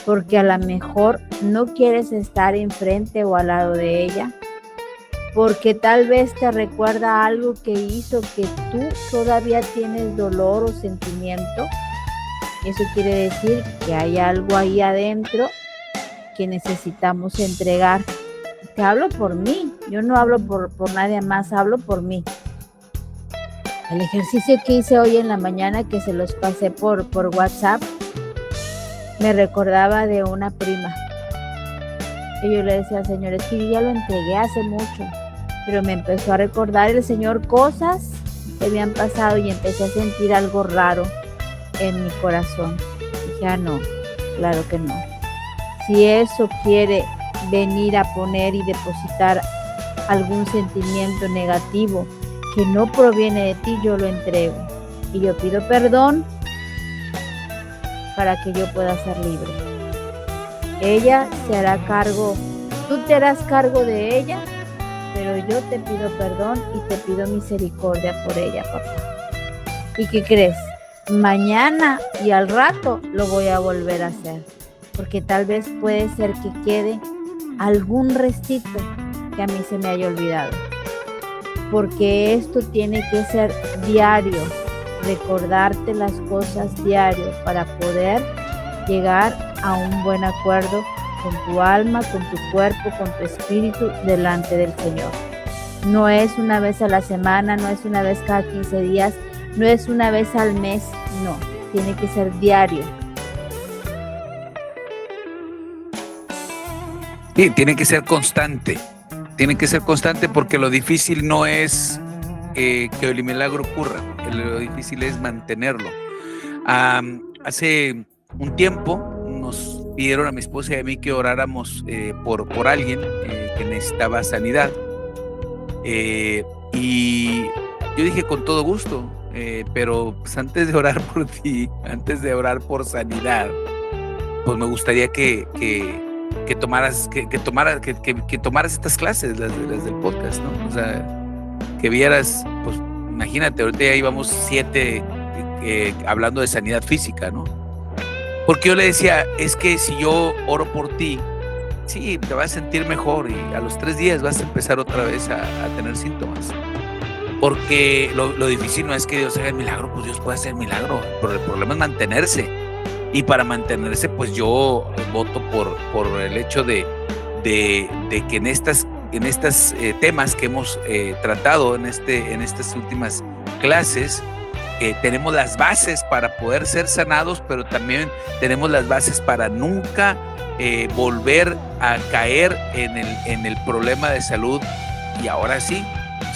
porque a lo mejor no quieres estar enfrente o al lado de ella, porque tal vez te recuerda algo que hizo que tú todavía tienes dolor o sentimiento. Eso quiere decir que hay algo ahí adentro que necesitamos entregar. Te hablo por mí, yo no hablo por nadie más, hablo por mí. El ejercicio que hice hoy en la mañana, que se los pasé por WhatsApp, me recordaba de una prima. Y yo le decía al Señor, es que yo ya lo entregué hace mucho, pero me empezó a recordar el Señor cosas que habían pasado y empecé a sentir algo raro en mi corazón. Dije, no, claro que no. Si eso quiere venir a poner y depositar algún sentimiento negativo que no proviene de ti, yo lo entrego y yo pido perdón para que yo pueda ser libre. Ella se hará cargo, tú te harás cargo de ella, pero yo te pido perdón y te pido misericordia por ella, papá. ¿Y qué crees? Mañana y al rato lo voy a volver a hacer, porque tal vez puede ser que quede algún restito que a mí se me haya olvidado, porque esto tiene que ser diario, recordarte las cosas diario para poder llegar a un buen acuerdo con tu alma, con tu cuerpo, con tu espíritu delante del Señor. No es una vez a la semana, no es una vez cada 15 días, no es una vez al mes, no, tiene que ser diario. Sí, tiene que ser constante porque lo difícil no es que el milagro ocurra, lo difícil es mantenerlo. Hace un tiempo nos pidieron a mi esposa y a mí que oráramos por alguien que necesitaba sanidad, y yo dije con todo gusto, pero pues antes de orar por ti, antes de orar por sanidad, pues me gustaría que tomaras estas clases, las del podcast, ¿no? O sea, que vieras, pues imagínate, ahorita ya íbamos 7 hablando de sanidad física, ¿no? Porque yo le decía, es que si yo oro por ti, sí, te vas a sentir mejor y a los 3 días vas a empezar otra vez a tener síntomas. Porque lo difícil no es que Dios haga el milagro, pues Dios puede hacer el milagro, pero el problema es mantenerse. Y para mantenerse, pues yo voto por el hecho de que en estos temas que hemos tratado en estas últimas clases, tenemos las bases para poder ser sanados, pero también tenemos las bases para nunca volver a caer en el problema de salud. Y ahora sí,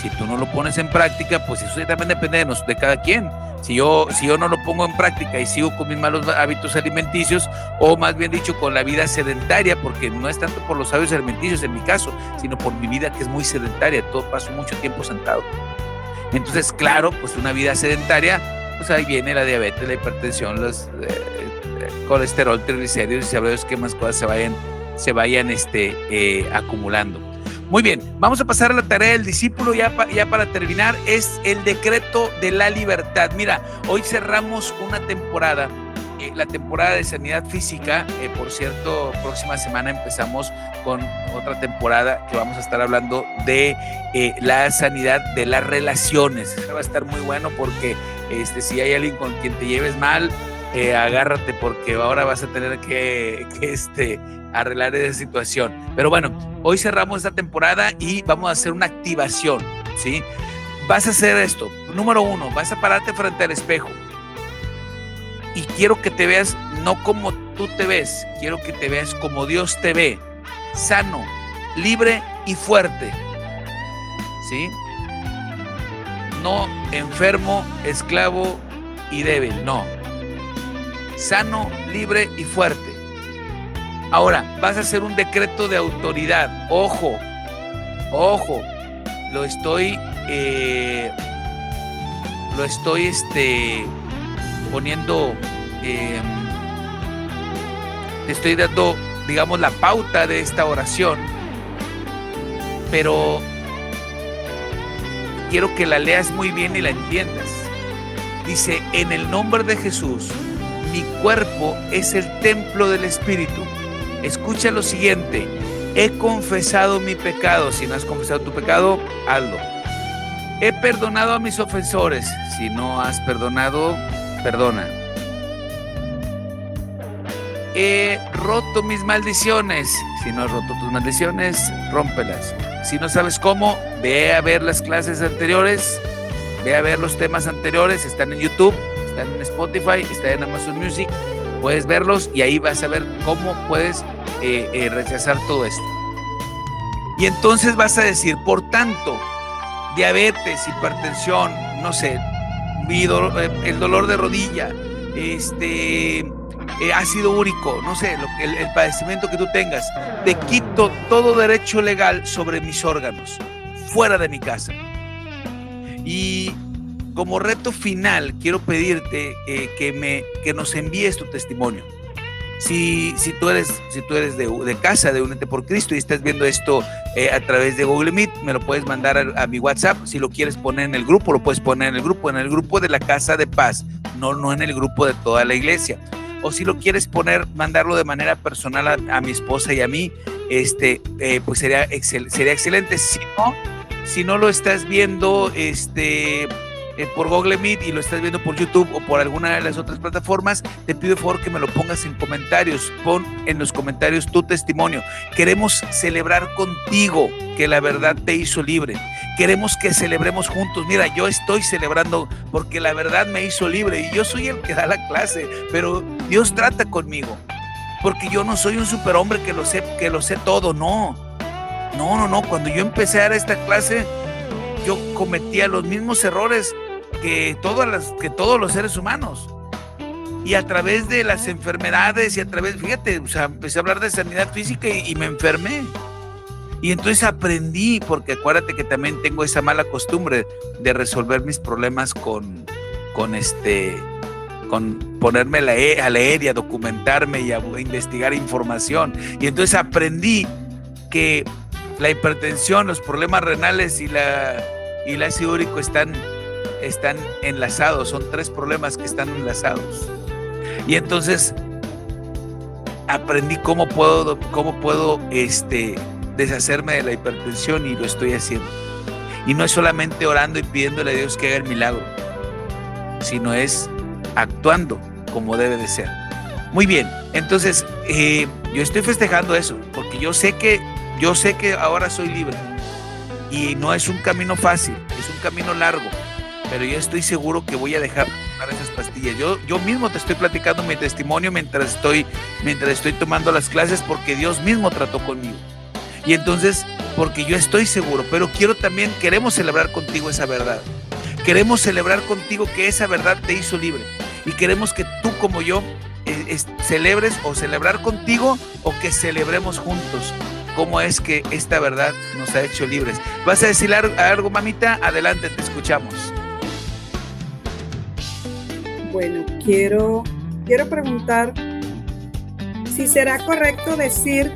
si tú no lo pones en práctica, pues eso también depende de cada quien. Si yo no lo pongo en práctica y sigo con mis malos hábitos alimenticios, o más bien dicho, con la vida sedentaria, porque no es tanto por los hábitos alimenticios en mi caso, sino por mi vida que es muy sedentaria, paso mucho tiempo sentado. Entonces, claro, pues una vida sedentaria, pues ahí viene la diabetes, la hipertensión, los colesterol, triglicéridos, y sabremos qué más cosas se vayan acumulando. Muy bien, vamos a pasar a la tarea del discípulo ya para terminar. Es el decreto de la libertad. Mira, hoy cerramos una temporada, la temporada de sanidad física. Por cierto, próxima semana empezamos con otra temporada que vamos a estar hablando de la sanidad de las relaciones. Va a estar muy bueno porque si hay alguien con quien te lleves mal, agárrate, porque ahora vas a tener que arreglar esa situación. Pero bueno, hoy cerramos esta temporada y vamos a hacer una activación, ¿sí? Vas a hacer esto. Número 1, vas a pararte frente al espejo y quiero que te veas no como tú te ves, quiero que te veas como Dios te ve, sano, libre y fuerte, ¿sí? No enfermo, esclavo y débil, no. Sano, libre y fuerte. Ahora, vas a hacer un decreto de autoridad. Ojo, lo estoy poniendo, te estoy dando, digamos, la pauta de esta oración, pero quiero que la leas muy bien y la entiendas. Dice, en el nombre de Jesús, mi cuerpo es el templo del Espíritu. Escucha lo siguiente: he confesado mi pecado. Si no has confesado tu pecado, hazlo. He perdonado a mis ofensores. Si no has perdonado, perdona. He roto mis maldiciones. Si no has roto tus maldiciones, rómpelas. Si no sabes cómo, ve a ver las clases anteriores, ve a ver los temas anteriores. Están en YouTube, están en Spotify, están en Amazon Music. Puedes verlos y ahí vas a ver cómo puedes rechazar todo esto. Y entonces vas a decir, por tanto, diabetes, hipertensión, no sé, el dolor de rodilla, ácido úrico, no sé, el padecimiento que tú tengas, te quito todo derecho legal sobre mis órganos, fuera de mi casa. Y como reto final, quiero pedirte que nos envíes tu testimonio. Si tú eres de casa de Únete por Cristo y estás viendo esto a través de Google Meet, me lo puedes mandar a mi WhatsApp. Si lo quieres poner en el grupo, lo puedes poner en el grupo de la Casa de Paz, no en el grupo de toda la iglesia. O si lo quieres mandarlo de manera personal a mi esposa y a mí, pues sería excelente. Si no lo estás viendo por Google Meet y lo estás viendo por YouTube o por alguna de las otras plataformas, te pido por favor que me lo pongas en comentarios. Pon en los comentarios tu testimonio. Queremos celebrar contigo que la verdad te hizo libre. Queremos que celebremos juntos. Mira, yo estoy celebrando porque la verdad me hizo libre y yo soy el que da la clase, pero Dios trata conmigo. Porque yo no soy un superhombre que lo sé todo, no. Cuando yo empecé a dar esta clase, yo cometía los mismos errores que todos los seres humanos. Y a través de las enfermedades y a través, fíjate, o sea, empecé a hablar de sanidad física y me enfermé. Y entonces aprendí, porque acuérdate que también tengo esa mala costumbre de resolver mis problemas con ponerme a leer y a documentarme y a investigar información. Y entonces aprendí que la hipertensión, los problemas renales y el ácido úrico están enlazados. Son 3 problemas que están enlazados. Y entonces aprendí cómo puedo deshacerme de la hipertensión y lo estoy haciendo. Y no es solamente orando y pidiéndole a Dios que haga el milagro, sino es actuando como debe de ser. Muy bien, entonces yo estoy festejando eso porque yo sé que ahora soy libre y no es un camino fácil, es un camino largo, pero yo estoy seguro que voy a dejar de tomar esas pastillas. Yo mismo te estoy platicando mi testimonio mientras estoy tomando las clases, porque Dios mismo trató conmigo. Y entonces, porque yo estoy seguro, pero queremos celebrar contigo esa verdad. Queremos celebrar contigo que esa verdad te hizo libre. Y queremos que tú como yo celebres o celebrar contigo, o que celebremos juntos cómo es que esta verdad nos ha hecho libres. ¿Vas a decir algo, mamita? Adelante, te escuchamos. Bueno, quiero preguntar si será correcto decir,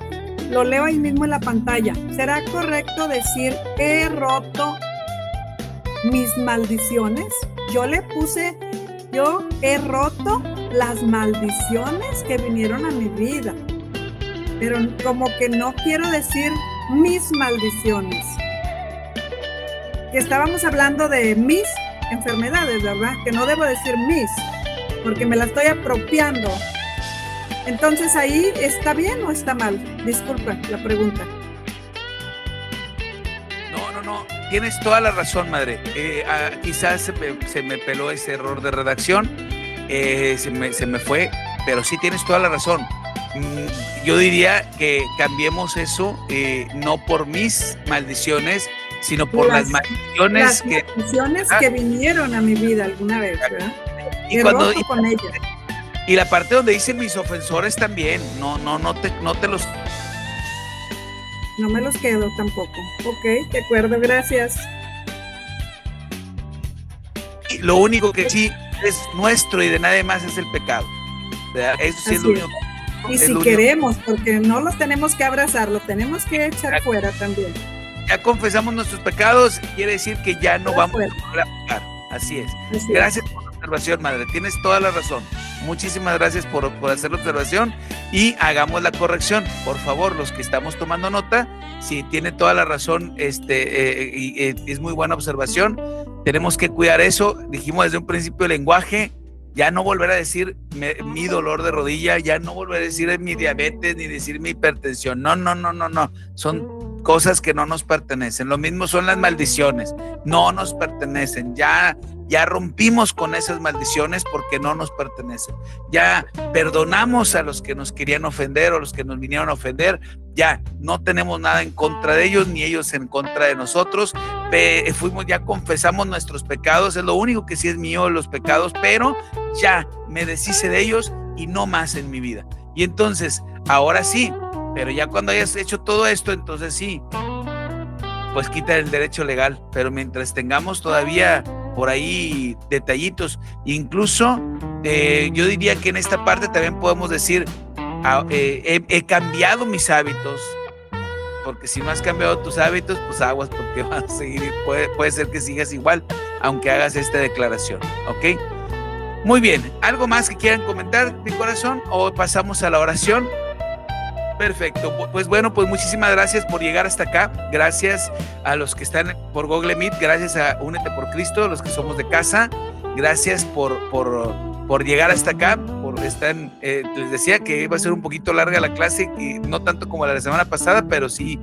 lo leo ahí mismo en la pantalla, ¿será correcto decir he roto mis maldiciones? Yo he roto las maldiciones que vinieron a mi vida, pero como que no quiero decir mis maldiciones. Que estábamos hablando de mis enfermedades, ¿verdad? Que no debo decir mis, porque me la estoy apropiando. Entonces, ¿ahí está bien o está mal? Disculpa la pregunta. No, tienes toda la razón, madre. Quizás se me peló ese error de redacción, se me fue, pero sí tienes toda la razón. Yo diría que cambiemos eso, no por mis maldiciones, sino por las maldiciones que vinieron a mi vida alguna vez, ¿verdad? Con ellas. Y la parte donde dice mis ofensores también, no te los... No me los quedo tampoco. Ok, de acuerdo, gracias. Y lo único que sí es nuestro y de nadie más es el pecado, ¿verdad? Eso sí es lo único. Y si queremos, porque no los tenemos que abrazar, los tenemos que echar fuera también. Ya confesamos nuestros pecados, quiere decir que ya no vamos a volver a pecar. Así es. Gracias por la observación, madre. Tienes toda la razón. Muchísimas gracias por hacer la observación y hagamos la corrección. Por favor, los que estamos tomando nota, si tiene toda la razón, es muy buena observación. Tenemos que cuidar eso. Dijimos desde un principio el lenguaje. Ya no volver a decir mi dolor de rodilla, ya no volver a decir mi diabetes, ni decir mi hipertensión. No. Son cosas que no nos pertenecen. Lo mismo son las maldiciones. No nos pertenecen. Ya rompimos con esas maldiciones porque no nos pertenecen. Ya perdonamos a los que nos querían ofender o los que nos vinieron a ofender. Ya no tenemos nada en contra de ellos, ni ellos en contra de nosotros. Ya confesamos nuestros pecados. Es lo único que sí es mío, los pecados, pero ya me deshice de ellos y no más en mi vida. Y entonces, ahora sí, pero ya cuando hayas hecho todo esto, entonces sí, pues quita el derecho legal. Pero mientras tengamos todavía por ahí detallitos, incluso yo diría que en esta parte también podemos decir, he cambiado mis hábitos, porque si no has cambiado tus hábitos, pues aguas, porque vas a seguir, puede ser que sigas igual, aunque hagas esta declaración, ¿ok? Muy bien, ¿algo más que quieran comentar, mi corazón? ¿O pasamos a la oración? Perfecto. Pues bueno, pues muchísimas gracias por llegar hasta acá. Gracias a los que están por Google Meet. Gracias a Únete por Cristo, los que somos de casa. Gracias por llegar hasta acá. Les decía que iba a ser un poquito larga la clase, y no tanto como la semana pasada, pero sí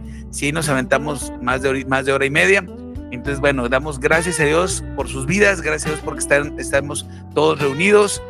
nos aventamos más de hora y media. Entonces, bueno, damos gracias a Dios por sus vidas. Gracias a Dios porque estamos todos reunidos.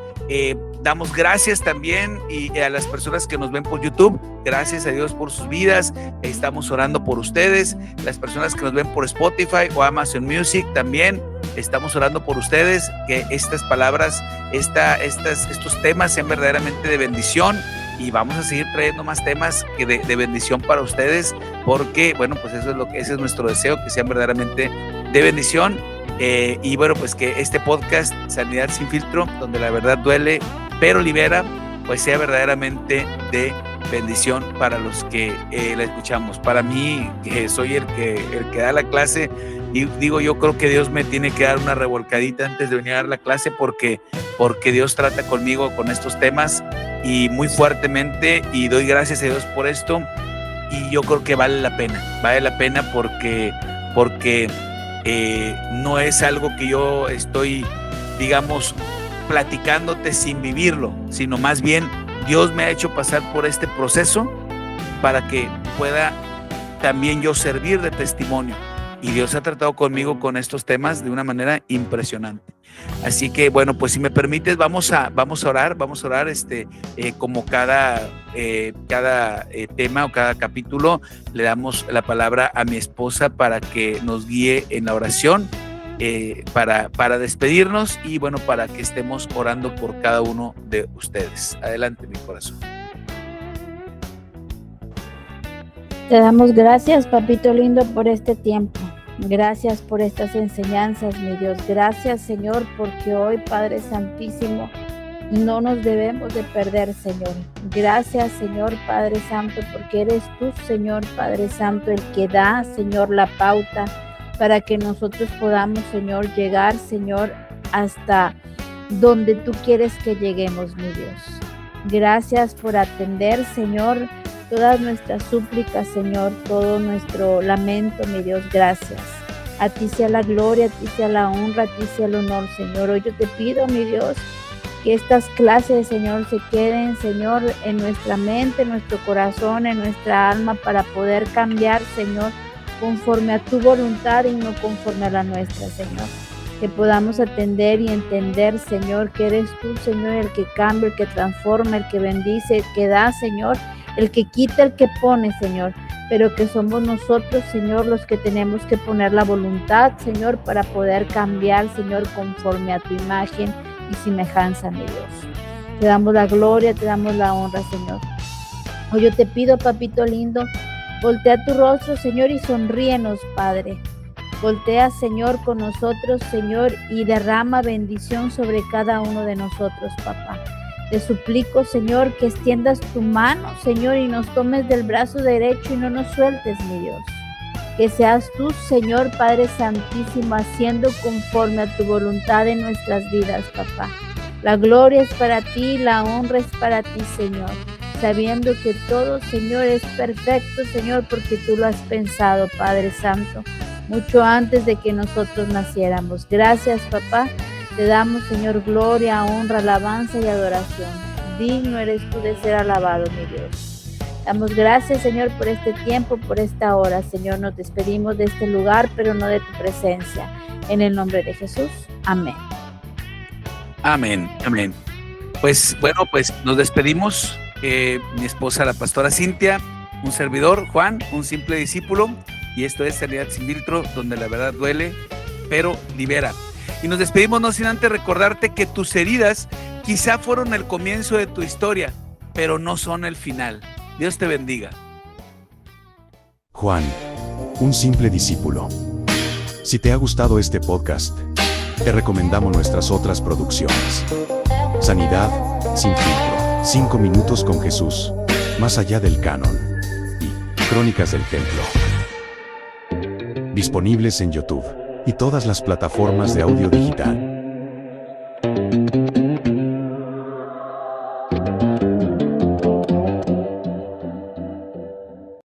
Damos gracias también y a las personas que nos ven por YouTube. Gracias a Dios por sus vidas. Estamos orando por ustedes. Las personas que nos ven por Spotify o Amazon Music también estamos orando por ustedes, que estas palabras, estos temas sean verdaderamente de bendición, y vamos a seguir trayendo más temas de bendición para ustedes, porque bueno, pues ese es nuestro deseo, que sean verdaderamente de bendición. Y bueno, pues que este podcast Sanidad sin Filtro, donde la verdad duele pero libera, pues sea verdaderamente de bendición para los que la escuchamos. Para mí, que soy el que da la clase, y digo, yo creo que Dios me tiene que dar una revolcadita antes de venir a dar la clase, porque Dios trata conmigo con estos temas y muy fuertemente, y doy gracias a Dios por esto, y yo creo que vale la pena porque no es algo que yo estoy, digamos, platicándote sin vivirlo, sino más bien Dios me ha hecho pasar por este proceso para que pueda también yo servir de testimonio, y Dios ha tratado conmigo con estos temas de una manera impresionante. Así que bueno, pues si me permites, vamos a orar, como cada tema o cada capítulo le damos la palabra a mi esposa para que nos guíe en la oración, para despedirnos, y bueno, para que estemos orando por cada uno de ustedes. Adelante, mi corazón. Te damos gracias, papito lindo, por este tiempo. Gracias por estas enseñanzas, mi Dios. Gracias, Señor, porque hoy, Padre Santísimo, no nos debemos de perder, Señor. Gracias, Señor Padre Santo, porque eres tú, Señor Padre Santo, el que da, Señor, la pauta para que nosotros podamos, Señor, llegar, Señor, hasta donde tú quieres que lleguemos, mi Dios. Gracias por atender, Señor, todas nuestras súplicas, Señor, todo nuestro lamento, mi Dios. Gracias. A ti sea la gloria, a ti sea la honra, a ti sea el honor, Señor. Hoy yo te pido, mi Dios, que estas clases, Señor, se queden, Señor, en nuestra mente, en nuestro corazón, en nuestra alma, para poder cambiar, Señor, conforme a tu voluntad y no conforme a la nuestra, Señor. Que podamos atender y entender, Señor, que eres tú, Señor, el que cambia, el que transforma, el que bendice, el que da, Señor, el que quita, el que pone, Señor, pero que somos nosotros, Señor, los que tenemos que poner la voluntad, Señor, para poder cambiar, Señor, conforme a tu imagen y semejanza, mi Dios. Te damos la gloria, te damos la honra, Señor. Hoy yo te pido, papito lindo, voltea tu rostro, Señor, y sonríenos, Padre. Voltea, Señor, con nosotros, Señor, y derrama bendición sobre cada uno de nosotros, papá. Te suplico, Señor, que extiendas tu mano, Señor, y nos tomes del brazo derecho y no nos sueltes, mi Dios. Que seas tú, Señor, Padre Santísimo, haciendo conforme a tu voluntad en nuestras vidas, papá. La gloria es para ti, la honra es para ti, Señor. Sabiendo que todo, Señor, es perfecto, Señor, porque tú lo has pensado, Padre Santo, mucho antes de que nosotros naciéramos. Gracias, papá. Te damos, Señor, gloria, honra, alabanza y adoración. Digno eres tú de ser alabado, mi Dios. Damos gracias, Señor, por este tiempo, por esta hora. Señor, nos despedimos de este lugar, pero no de tu presencia. En el nombre de Jesús. Amén. Amén, amén. Pues bueno, pues nos despedimos. Mi esposa, la pastora Cintia, un servidor, Juan, un simple discípulo, y esto es Sanidad sin Filtro, donde la verdad duele, pero libera. Y nos despedimos no sin antes recordarte que tus heridas quizá fueron el comienzo de tu historia, pero no son el final. Dios te bendiga. Juan, un simple discípulo. Si te ha gustado este podcast, te recomendamos nuestras otras producciones. Sanidad sin Filtro, 5 minutos con Jesús, Más allá del canon, y Crónicas del Templo. Disponibles en YouTube y todas las plataformas de audio digital.